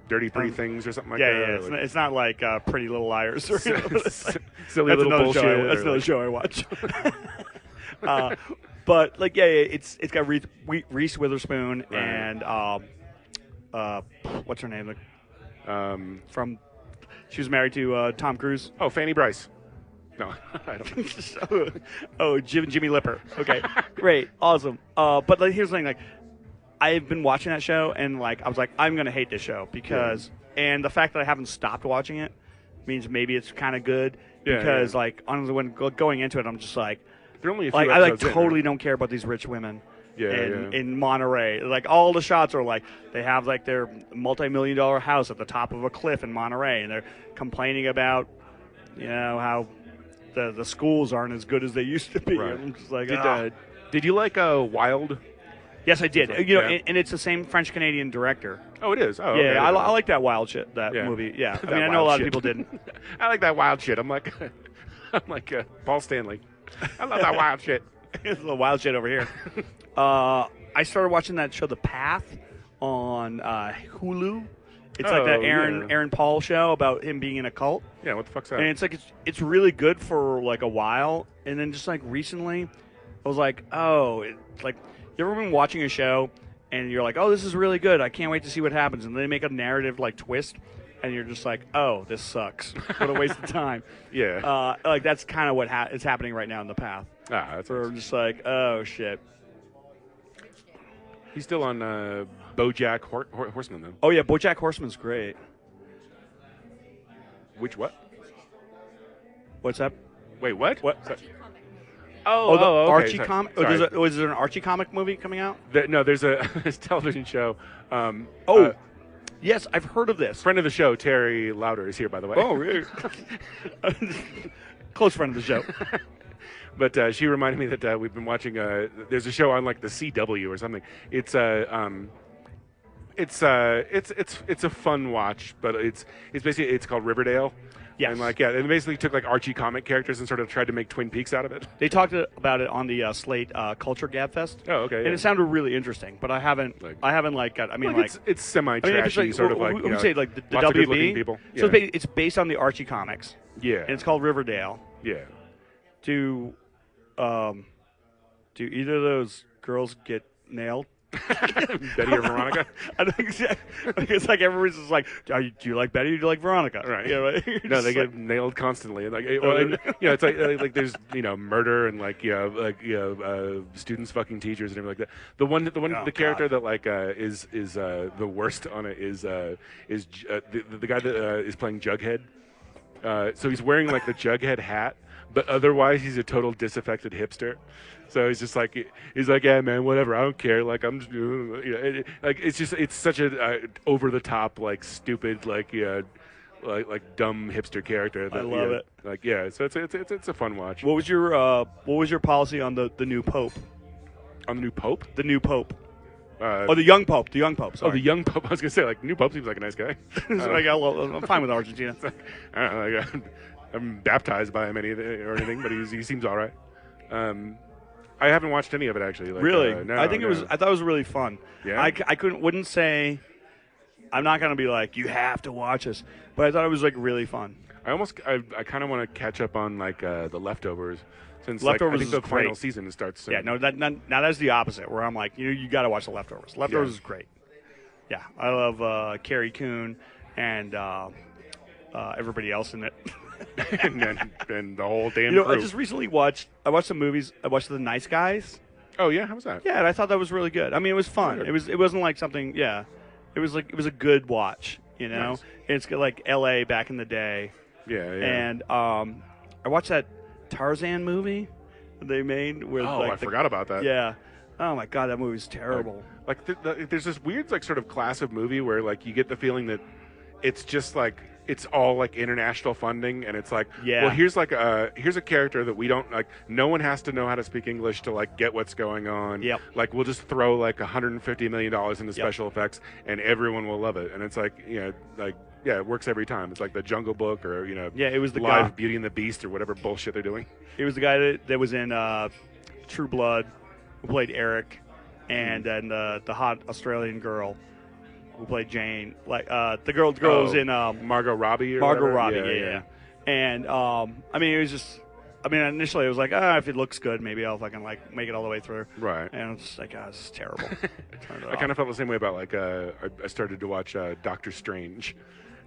Dirty Pretty Things or something like that. Yeah. It's not like Pretty Little Liars or silly little bullshit. That's another show I watch. But like, yeah, it's got Reese Witherspoon Right. and what's her name? From she was married to Tom Cruise. Oh, Fanny Bryce. No, I don't. Oh, Jimmy Lipper. Okay, great, awesome. But like, here's the thing: like, I've been watching that show, and like, I was like, I'm gonna hate this show because, and the fact that I haven't stopped watching it means maybe it's kind of good because, like, honestly, when going into it, I'm just like, There are only a few like I like episodes in, totally right? don't care about these rich women. Yeah, in Monterey, like all the shots are like they have like their multi-million-dollar house at the top of a cliff in Monterey, and they're complaining about, how the schools aren't as good as they used to be. Right. I'm just like, Did you like Wild? yes, I did. Yeah. And it's the same French Canadian director. Oh, it is. Oh, Yeah, okay. I like that wild shit. That movie. Yeah, I That mean, I know a wild lot shit. of people didn't. I like that wild shit. I'm like Paul Stanley. I love that wild shit. It's the wild shit over here. I started watching that show, The Path, on Hulu. It's like that Aaron Paul show about him being in a cult. Yeah, what the fuck's that? And it's like it's really good for like a while, and then just like recently, I was like, oh, it's like you ever been watching a show and you're like, oh, this is really good. I can't wait to see what happens, and they make a narrative like twist, and you're just like, oh, this sucks. What a waste of time. Yeah. Like that's kind of what is happening right now in The Path. That's We're just like, oh shit. He's still on BoJack Horseman though. Oh yeah, BoJack Horseman's great. Which what? What's that? Wait, what? What? Oh, the okay. Archie Sorry. comic. Sorry. Was there an Archie comic movie coming out? No, there's a television show. Yes, I've heard of this. Friend of the show, Terry Lauder, is here, by the way. Oh, really? Close friend of the show. But she reminded me that we've been watching. There's a show on like the CW or something. It's a fun watch, but it's basically it's called Riverdale. Yes. And they basically took like Archie comic characters and sort of tried to make Twin Peaks out of it. They talked about it on the Slate Culture Gab Fest. Oh, okay. And it sounded really interesting, but I haven't got. I mean, it's semi-trashy, it's sort of like. Say like the lots of WB. good-looking people. So Yeah. it's based on the Archie comics. Yeah. And it's called Riverdale. Yeah. Do either of those girls get nailed? Betty or Veronica? I don't exactly. It's like everybody's just like, do you like Betty or do you like Veronica? Right. Right? No, they get nailed constantly. It's like there's murder and students fucking teachers and everything like that. The character that is the worst on it is the guy that is playing Jughead. So he's wearing like the Jughead hat, but otherwise he's a total disaffected hipster. So he's just like yeah, man, whatever, I don't care. Like I'm just it's such a over the top like stupid like dumb hipster character. That, I love it. So it's a fun watch. What was your policy on the new Pope? On the new Pope? The new Pope. The young Pope. The young Pope. Sorry. Oh, the young Pope. I was gonna say new Pope seems like a nice guy. I'm fine with Argentina. I don't know. I'm baptized by him or anything, but he seems all right. I haven't watched any of it actually. Really? No, I thought it was really fun. Yeah? I wouldn't say. I'm not gonna be like you have to watch this, but I thought it was like really fun. I kind of want to catch up on the Leftovers since Leftovers I think the is great. final season starts soon. Yeah, no, now that's the opposite. Where I'm like, you got to watch the Leftovers. Leftovers is great. Yeah, I love Carrie Coon and everybody else in it. and the whole damn crew. I just recently watched some movies. I watched The Nice Guys. Oh yeah, how was that? Yeah, and I thought that was really good. I mean, it was fun. Good. It wasn't like something. Yeah, it was a good watch. Nice. It's like L.A. back in the day. Yeah. And I watched that Tarzan movie that they made. Where, I forgot about that. Yeah. Oh my god, that movie's terrible. There's this weird sort of class of movie where you get the feeling that it's just it's all international funding, and it's like, well, here's a character that we don't no one has to know how to speak English to get what's going on. Yep. We'll just throw $150 million into special effects and everyone will love it. And it's it works every time. It's like the Jungle Book or it was the Live guy, Beauty and the Beast or whatever bullshit they're doing. It was the guy that was in True Blood, who played Eric, and then the hot Australian girl who played Jane, the girl who's in Margot Robbie. Yeah. And I mean, it was just I mean, initially I was like, if it looks good, maybe I'll fucking like make it all the way through. Right. And I'm just like, this is terrible. I kind of felt the same way about like I started to watch Doctor Strange,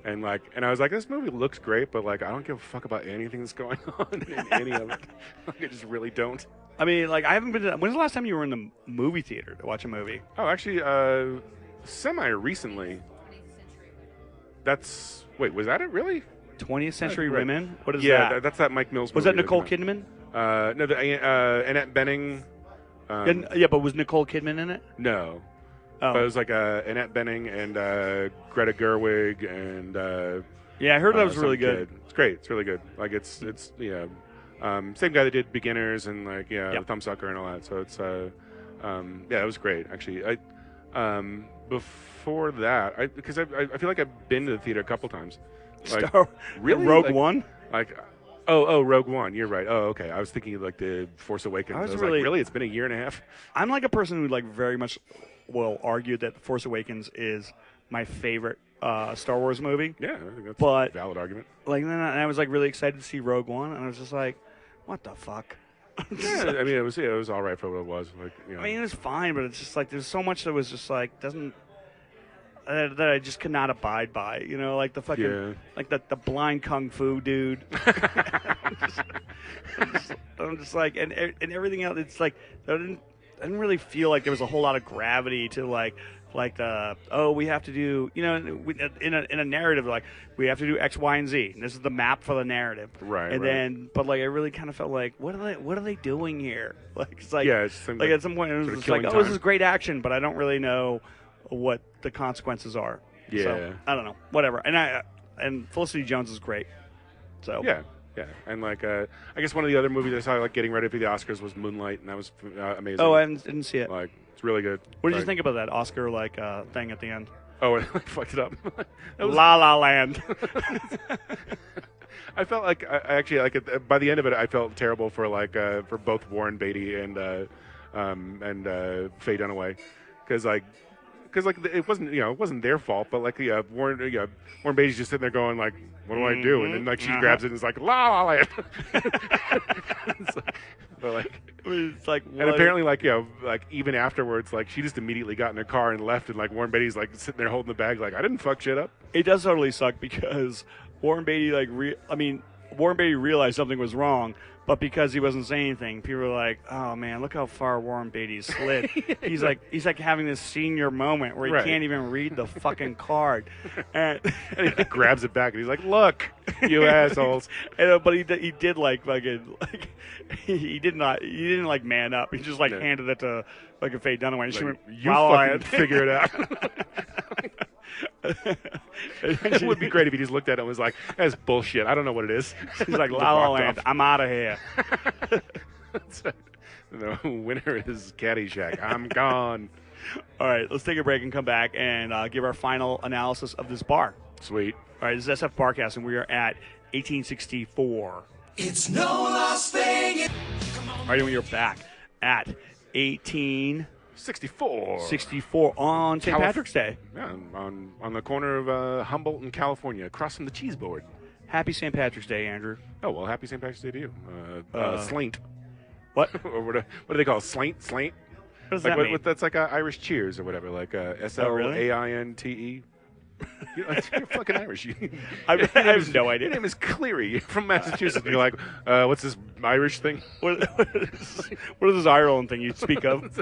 and I was like, this movie looks great, but like I don't give a fuck about anything that's going on in any of it. Like, I just really don't. I mean, like I haven't been. When's the last time you were in the movie theater to watch a movie? Oh, actually, semi recently. Wait, was that it really? 20th Century Right. Women? What is Yeah, that? that's that Mike Mills Was movie. that Nicole came Kidman? out. No, Annette Bening. Yeah, but was Nicole Kidman in it? No. Oh. But it was like Annette Bening and Greta Gerwig and Yeah, I heard that was some really good. kid. It's great. It's really good. Like it's same guy that did Beginners and like Yep. Thumbsucker and all that. So it's it was great actually. Before that, because I feel like I've been to the theater a couple times. Like, really? Rogue Like, One? Like, oh, Rogue One. You're right. Oh, okay. I was thinking of like the Force Awakens. I was like, really- really? It's been a year and a half. I'm like a person who like very much will argue that The Force Awakens is my favorite Star Wars movie. Yeah, I think that's But- a valid argument. Like then I was like really excited to see Rogue One, and I was just like, what the fuck? Yeah, I mean, it was all right for what it was. Like, I mean, it was fine, but it's just like there's so much that was just like doesn't that I just could not abide by. You know, like the fucking Yeah. like the blind kung fu dude. I'm just like and everything else. It's like I didn't really feel like there was a whole lot of gravity to like the we have to do in a narrative like we have to do X, Y, and Z. And this is the map for the narrative. Right, And right. then but like I really kind of felt like what are they doing here? Like it's like Yeah, it's like at some point it was sort of just like killing this time. is great action, but I don't really know what the consequences are. Yeah. So, I don't know. Whatever. And Felicity Jones is great. So Yeah, and like I guess one of the other movies I saw like getting ready for the Oscars was Moonlight, and that was amazing. Oh, I didn't see it. like it's really good. What did you Like, think about that Oscar thing at the end? Oh, I fucked it up. That was- La La Land. I felt like I actually like by the end of it, I felt terrible for for both Warren Beatty and Faye Dunaway, because it wasn't their fault, but like Warren Beatty's just sitting there going like, what do I do? And then like she grabs it and is like La La Land. But like. It's like And apparently, like even afterwards, like she just immediately got in her car and left, and like Warren Beatty's like sitting there holding the bag, like I didn't fuck shit up. it does totally suck because Warren Beatty Warren Beatty realized something was wrong, but because he wasn't saying anything, people were like, "Oh man, look how far Warren Beatty slid." He's like having this senior moment where he Right. can't even read the fucking card, and, And he like, grabs it back, and he's like, "Look, you assholes!" but he did like fucking like he didn't like man up. He just like No. handed it to like a Faye Dunaway, and she Like, went, you "La La fucking Land." figure it out. It would be great if he just looked at it and was like, "That's bullshit. I don't know what it is." He's like, Just "La La walked Land, off. I'm out of here." The winner is Caddyshack. I'm gone. All right, let's take a break and come back and give our final analysis of this bar. Sweet. All right, this is SF and we are at 1864. It's no Las Vegas. All right, and we are back at 1864 64. on St. Patrick's Day. Yeah, on the corner of Humboldt and California, across from the cheese board. Happy St. Patrick's Day, Andrew. Oh, well, happy St. Patrick's Day to you. Slaint. What? Or what do they call it? Slaint? What does Like that mean? that's like Irish Cheers or whatever, like Slainte. You're fucking Irish. I have no Your idea. name is Cleary. You're from Massachusetts. And you're like, what's this Irish thing? What is this Ireland thing you speak of?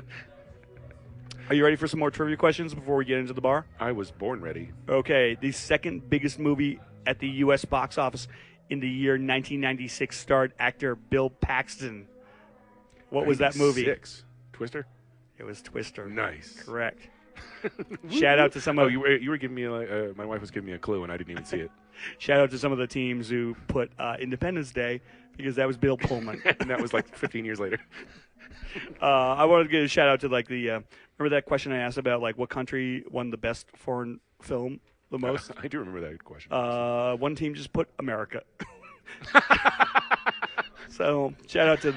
Are you ready for some more trivia questions before we get into the bar? I was born ready. Okay, the second biggest movie at the U.S. box office in the year 1996 starred actor Bill Paxton. What was that movie? 96. Twister? It was Twister. Nice. Correct. Shout out to some Oh, of you were giving me my wife was giving me a clue and I didn't even see it. shout out to some of the teams who put Independence Day because that was Bill Pullman. And that was like 15 years later. I wanted to give a shout out to like the remember that question I asked about like what country won the best foreign film the most? I do remember that question. One team just put America. So shout out to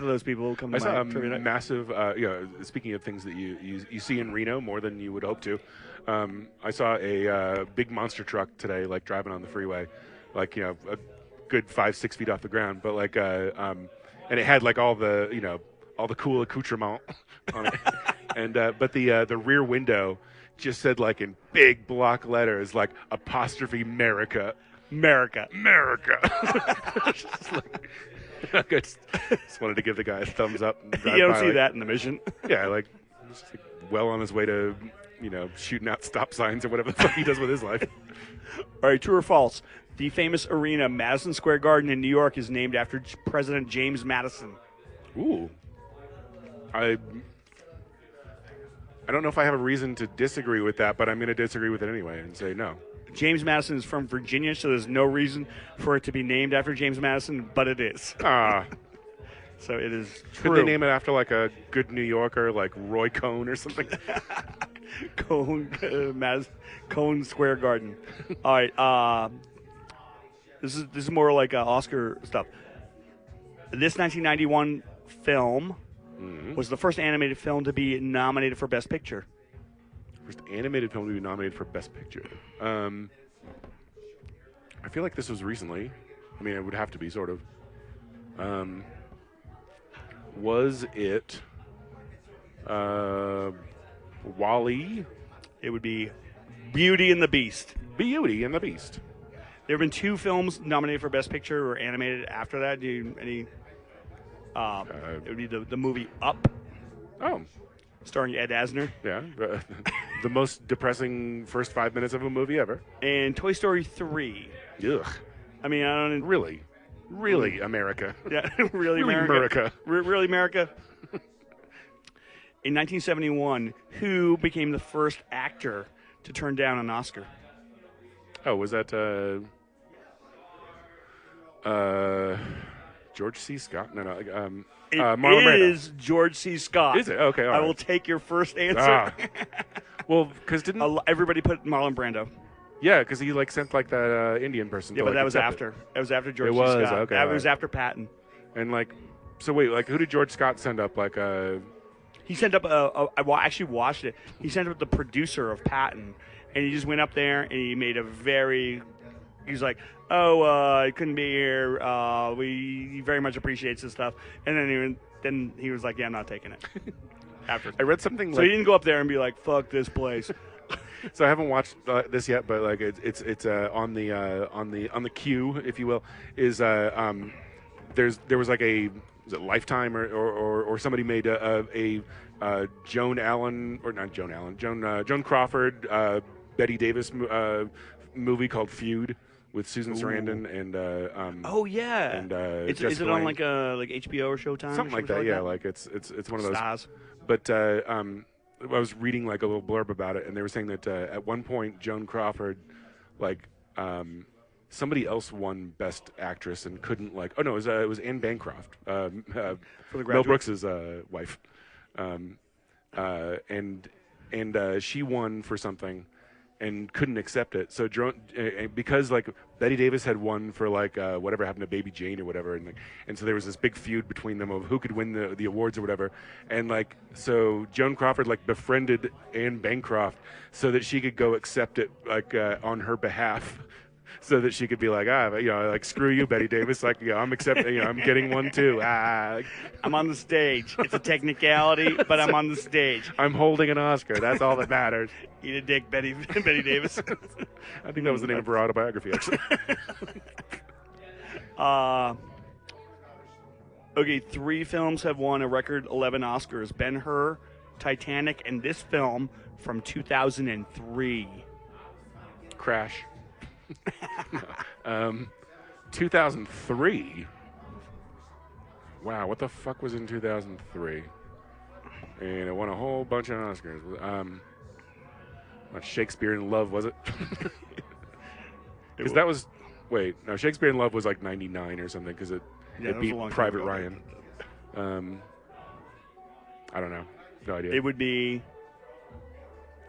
those people who come to I saw my trivia a night. massive, speaking of things that you see in Reno more than you would hope to, I saw a big monster truck today, like driving on the freeway, like, good 5-6 feet off the ground, but like and it had like all the all the cool accoutrement on it, and but the rear window just said like in big block letters like apostrophe America. America. Just like, I just wanted to give the guy a thumbs up. And drive You don't by, see like, that in the Mission. Yeah, like, just, like well on his way to shooting out stop signs or whatever the fuck he does with his life. All right, true or false? The famous arena, Madison Square Garden in New York, is named after President James Madison. Ooh, I don't know if I have a reason to disagree with that, but I'm going to disagree with it anyway and say no. James Madison is from Virginia, so there's no reason for it to be named after James Madison, but it is. Ah. So it is true. Could they name it after like a good New Yorker, like Roy Cohn or something? Cohn Square Garden. All right. This is more like Oscar stuff. This 1991 film was the first animated film to be nominated for Best Picture. First animated film to be nominated for Best Picture. I feel like this was recently. I mean, it would have to be, sort of. Was it WALL-E? It would be Beauty and the Beast. Beauty and the Beast. There have been 2 films nominated for Best Picture or animated after that. It would be the movie Up, Oh, starring Ed Asner, yeah. The most depressing first 5 minutes of a movie ever. and Toy Story 3. Ugh. I mean, I don't. Really, America. Yeah, really, America. Really, America. In 1971, who became the first actor to turn down an Oscar? Oh, was that George C. Scott? No. It Marlon Brando. is George C. Scott. Is it? Okay, all I right. will take your first answer. Well, because didn't Everybody put Marlon Brando. yeah, because he like sent like that Indian person. Yeah, to, but like, that was accept after. That was after George It C. was, Scott. okay, That all was right. after Patton. it. And like, so wait, like who did George Scott send up? Like He sent up actually watched it. He sent up the producer of Patton, and he just went up there and he made a he's like, I couldn't be here. He very much appreciates this stuff. And then he was like, yeah, I'm not taking it. After. I read something. So he didn't go up there and be like, fuck this place. So I haven't watched this yet, but like it's on the queue, if you will. Is there was like was it Lifetime or somebody made a Joan Crawford Betty Davis movie called Feud with Susan Sarandon and Oh yeah. and is Jessica it on Lange. like HBO or Showtime? Something or like that, yeah. Like it's one of those. Stars. But I was reading like a little blurb about it, and they were saying that at one point Joan Crawford, like somebody else won Best Actress and couldn't like. Oh no, it was Anne Bancroft, For the Mel Graduate. Brooks's wife, and she won for something. And couldn't accept it. So because like Betty Davis had won for like whatever happened to Baby Jane or whatever, and so there was this big feud between them of who could win the awards or whatever. And like so Joan Crawford like befriended Anne Bancroft so that she could go accept it like on her behalf. So that she could be like, like screw you, Betty Davis. Like, I'm accepting, I'm getting one too. I'm on the stage. It's a technicality, but I'm on the stage. I'm holding an Oscar. That's all that matters. Eat a dick, Betty Davis. I think that was the name of her autobiography, actually. Okay, 3 films have won a record 11 Oscars: Ben-Hur, Titanic, and this film from 2003. Crash. 2003. Wow, what the fuck was in 2003? And it won a whole bunch of Oscars. Not Shakespeare in Love, was it? Because that was. Wait, no, Shakespeare in Love was like 99 or something because it beat Private Ryan. I don't know. No idea. It would be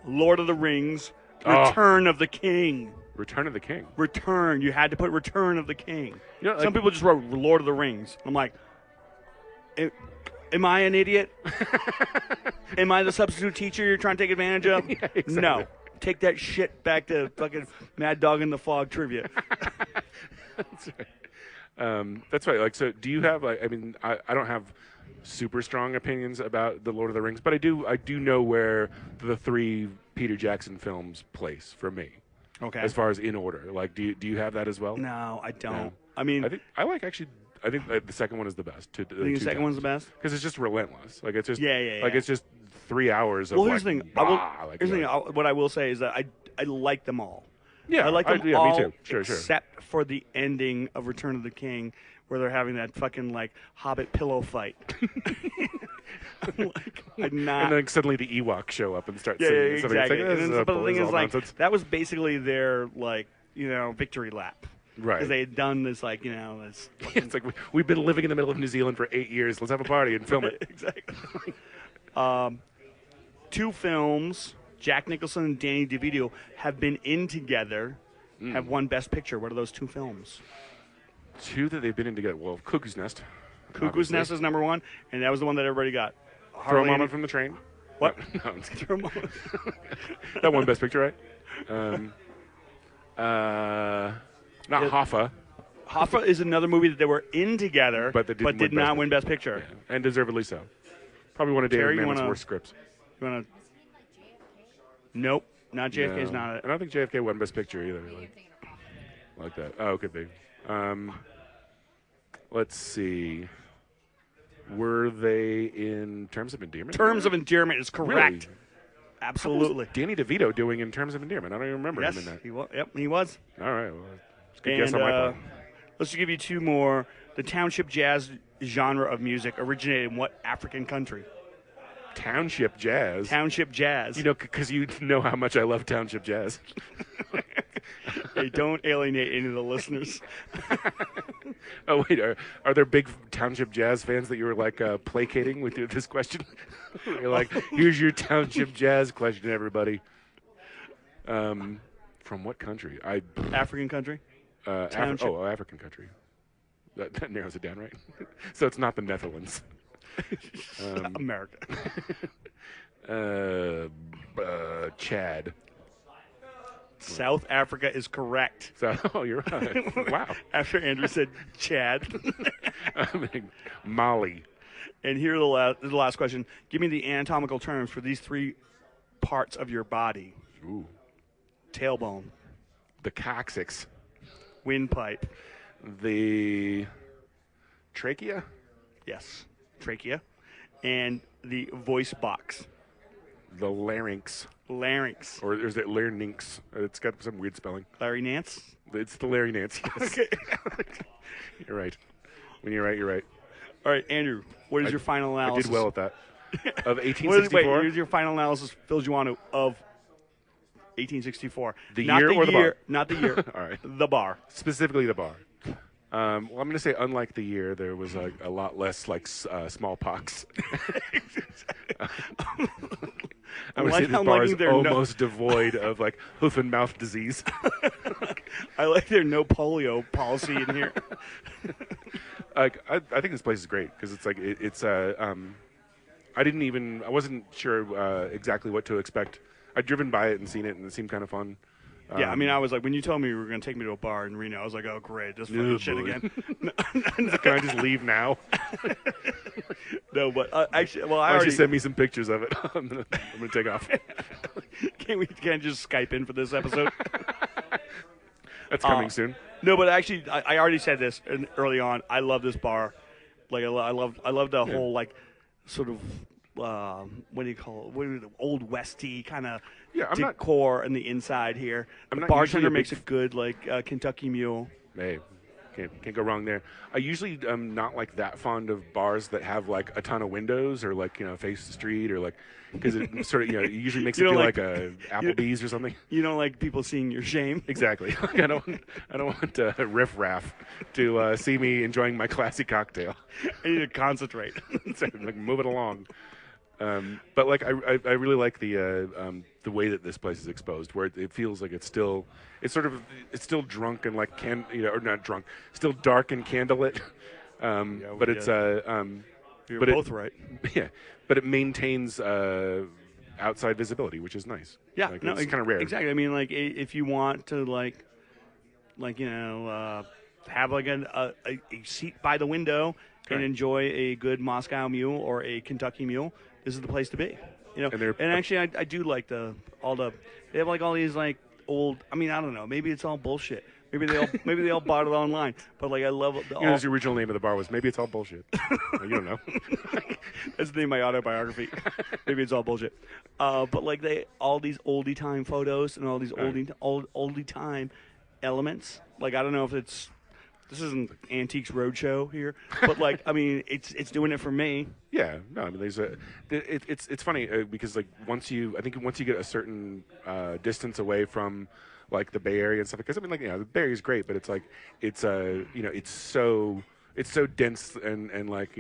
Lord of the Rings, Return of the King. Return of the King. Return. You had to put Return of the King. You know, Some people just wrote Lord of the Rings. I'm like, am I an idiot? Am I the substitute teacher you're trying to take advantage of? Yeah, exactly. No. Take that shit back to fucking Mad Dog in the Fog trivia. That's right. That's right. Like, so do you have like? I mean, I don't have super strong opinions about the Lord of the Rings, but I do know where the 3 Peter Jackson films place for me. Okay. As far as in order, like, do you have that as well? No, I don't. No. I mean, I think the second one is the best. I think the second one's the best. Because it's just relentless. Like it's just Yeah. It's just 3 hours of Well, here's the thing. What I will say is that I like them all. Yeah, I like them yeah, all, me too. Sure. except for the ending of Return of the King, where they're having that fucking like Hobbit pillow fight. And then suddenly the Ewoks show up and start Yeah, singing. exactly. But the thing is, like, nonsense. that was basically their like victory lap. Right. Because they had done this this. It's like we've been living in the middle of New Zealand for 8 years. Let's have a party and film it. Exactly. 2 films, Jack Nicholson and Danny DeVito, have been in together, have won Best Picture. What are those 2 films? 2 that they've been in together. Well, Cuckoo's Nest. Cuckoo's obviously. Nest is number 1, and that was the one that everybody got. Throw a Mama from the Train. What? No, I'm just kidding. Throw a Mama. That won Best Picture, right? Not Hoffa. Hoffa is another movie that they were in together, But they did not win Best Picture. Yeah, and deservedly so. Probably one of David Terry, you Mamet's wanna- worst scripts. You wanna? Nope, not JFK's No. not it. I don't think JFK won Best Picture either. Like that. Oh, could be. Let's see. Were they in Terms of Endearment? Terms of Endearment is correct. Really? Absolutely. What was Danny DeVito doing in Terms of Endearment? I don't even remember Yes, him in that. he was. Yep, he was. All right. Well, it's a good guess on my part. Let's give you 2 more. The township jazz genre of music originated in what African country? Township Jazz. Township jazz. Because you know how much I love Township Jazz. Hey, don't alienate any of the listeners. Oh, wait. Are there big Township Jazz fans that you were, like, placating with this question? You're like, here's your Township Jazz question, everybody. From what country? African country? Township. African country. That narrows it down, right? So it's not the Netherlands. America. Chad. South Africa is correct. So, you're right. Wow. After Andrew said Chad. I mean, Mali. And here the last question. Give me the anatomical terms for these 3 parts of your body. Ooh. Tailbone. The coccyx. Windpipe. The trachea. Yes. Trachea. And the voice box. The larynx. Larynx. Or is it larynx? It's got some weird spelling. Larry Nance? It's the Larry Nance. Yes. Okay. You're right. When you're right, you're right. All right, Andrew, what is your final I analysis? did well at that. Of 1864. Here's your final analysis, Phil Giuano, of 1864. The Not year or the bar? Not the year. All right. The bar. Specifically the bar. Well, I'm going to say, unlike the year, there was a lot less like smallpox. I'm going to say the bar is almost devoid of like hoof and mouth disease. I like their no polio policy in here. I think this place is great because it's like I wasn't sure exactly what to expect. I'd driven by it and seen it, and it seemed kind of fun. Yeah, I mean, I was like, when you told me you were going to take me to a bar in Reno, I was like, oh, great, this fucking shit again. Can I just leave now? No, but actually, well, Why don't you send me some pictures of it? I'm gonna take off. Can't just Skype in for this episode? That's coming soon. No, but actually, I already said this early on. I love this bar. Like, I love the whole like sort of what do you call it? Old Westy kind of decor in the inside here. The bartender makes a good like Kentucky Mule. Hey, can't go wrong there. I usually am not like that fond of bars that have like a ton of windows or like face the street or like because it sort of it usually makes it feel like a Applebee's or something. You don't like people seeing your shame. Exactly. I don't want riff raff to see me enjoying my classy cocktail. I need to concentrate. So, like move it along. But like I really like the way that this place is exposed, where it feels like it's still drunk and like or not drunk, still dark and candlelit. But it's You're both right. Yeah, but it maintains outside visibility, which is nice. Yeah, it's kind of rare. Exactly. I mean, like if you want to have like a seat by the window and Right. enjoy a good Moscow Mule or a Kentucky Mule, this is the place to be. And actually, I do like they have like all these like old. I mean, I don't know. Maybe it's all bullshit. Maybe they all bought it online. But like, I love the. The original name of the bar was Maybe It's All Bullshit. You don't know. That's the name of my autobiography. Maybe it's all bullshit. But like all these oldie time photos and all these oldie time elements. Like, I don't know if this isn't Antiques Roadshow here, but like, I mean, it's doing it for me. Yeah, no, I mean, it's funny because like once you get a certain distance away from like the Bay Area and stuff, because I mean, like, the Bay Area is great, but it's like it's so dense and like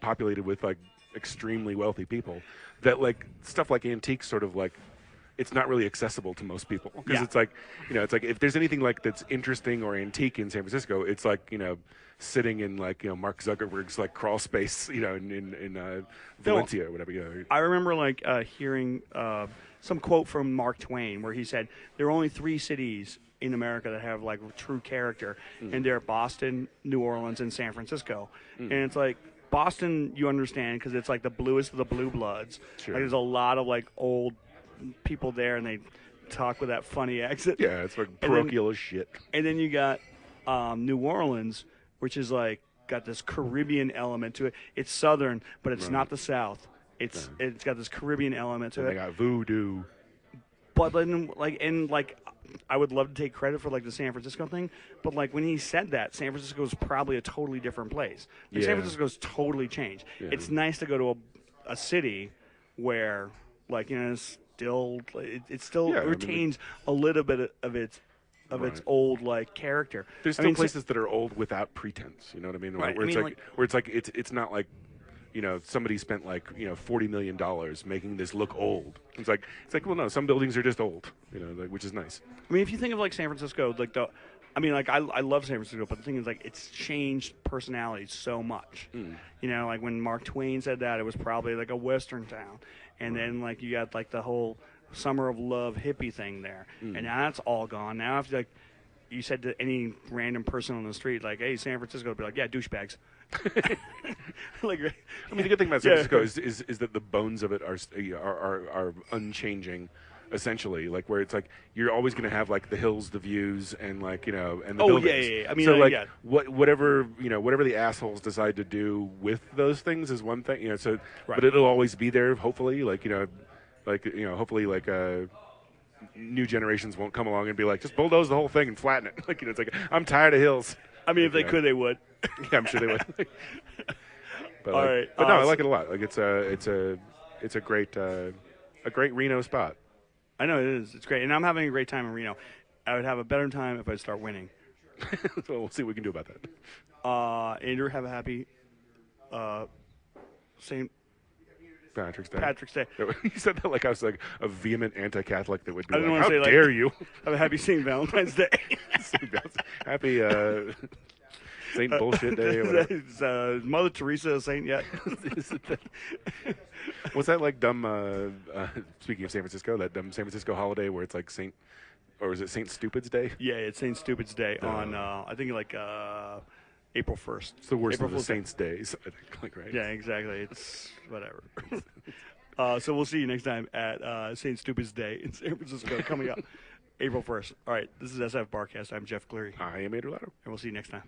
populated with like extremely wealthy people that like stuff like antiques sort of like it's not really accessible to most people because it's like if there's anything like that's interesting or antique in San Francisco, it's like sitting in like Mark Zuckerberg's like crawl space in Valencia or whatever. I remember like hearing some quote from Mark Twain where he said there are only 3 cities in America that have like true character, and they're Boston, New Orleans, and San Francisco. And it's like Boston, you understand because it's like the bluest of the blue bloods. Sure. Like, there's a lot of like old people there, and they talk with that funny accent. Yeah, it's like parochial as shit. And then you got New Orleans, which is like got this Caribbean element to it. It's southern, but it's not the South. It's got this Caribbean element to And it. they got voodoo. But then I would love to take credit for like the San Francisco thing, but like when he said that, San Francisco is probably a totally different place. Like, San Francisco's totally changed. Yeah. It's nice to go to a city where like it's still retains a little bit of its old like character. There's still places that are old without pretense. You know what I mean? Right. Where it's not like somebody spent like $40 million making this look old. It's like well, no, some buildings are just old. Which is nice. I mean, if you think of like San Francisco, like I love San Francisco, but the thing is like it's changed personality so much. Like when Mark Twain said that, it was probably like a Western town, and then like you got like the whole Summer of Love hippie thing there, and now that's all gone. Now if like you said to any random person on the street, like, "Hey, San Francisco," they'd be like, "Yeah, douchebags." Like, I mean, the good thing about San Francisco is that the bones of it are unchanging, essentially. Like where it's like you're always going to have like the hills, the views, and like and the buildings. Yeah. I mean, so whatever the assholes decide to do with those things is one thing. So but it'll always be there. Hopefully, hopefully new generations won't come along and be like, just bulldoze the whole thing and flatten it. It's like I'm tired of hills. I mean, if they could, they would. Yeah, I'm sure they would. But, all right. But no, I like it a lot. Like it's a great Reno spot. I know it is. It's great, and I'm having a great time in Reno. I would have a better time if I start winning. So we'll see what we can do about that. Andrew, have a happy St. Patrick's Day. Patrick's Day. You said that like I was like a vehement anti-Catholic that would be I didn't like, want how to say, dare like, you? Have a happy St. Valentine's Day. Happy Saint Bullshit Day or whatever. Is Mother Teresa a saint yet? What's that like dumb, speaking of San Francisco, that dumb San Francisco holiday where it's like Saint, or is it Saint Stupid's Day? Yeah, it's Saint Stupid's Day on, I think like April 1st. It's the worst April of the Saints' days, I think, like, right? Yeah, exactly. It's whatever. So we'll see you next time at St. Stupid's Day in San Francisco coming up April 1st. All right, this is SF Barkast. I'm Jeff Cleary. I am Andrew Lato. And we'll see you next time.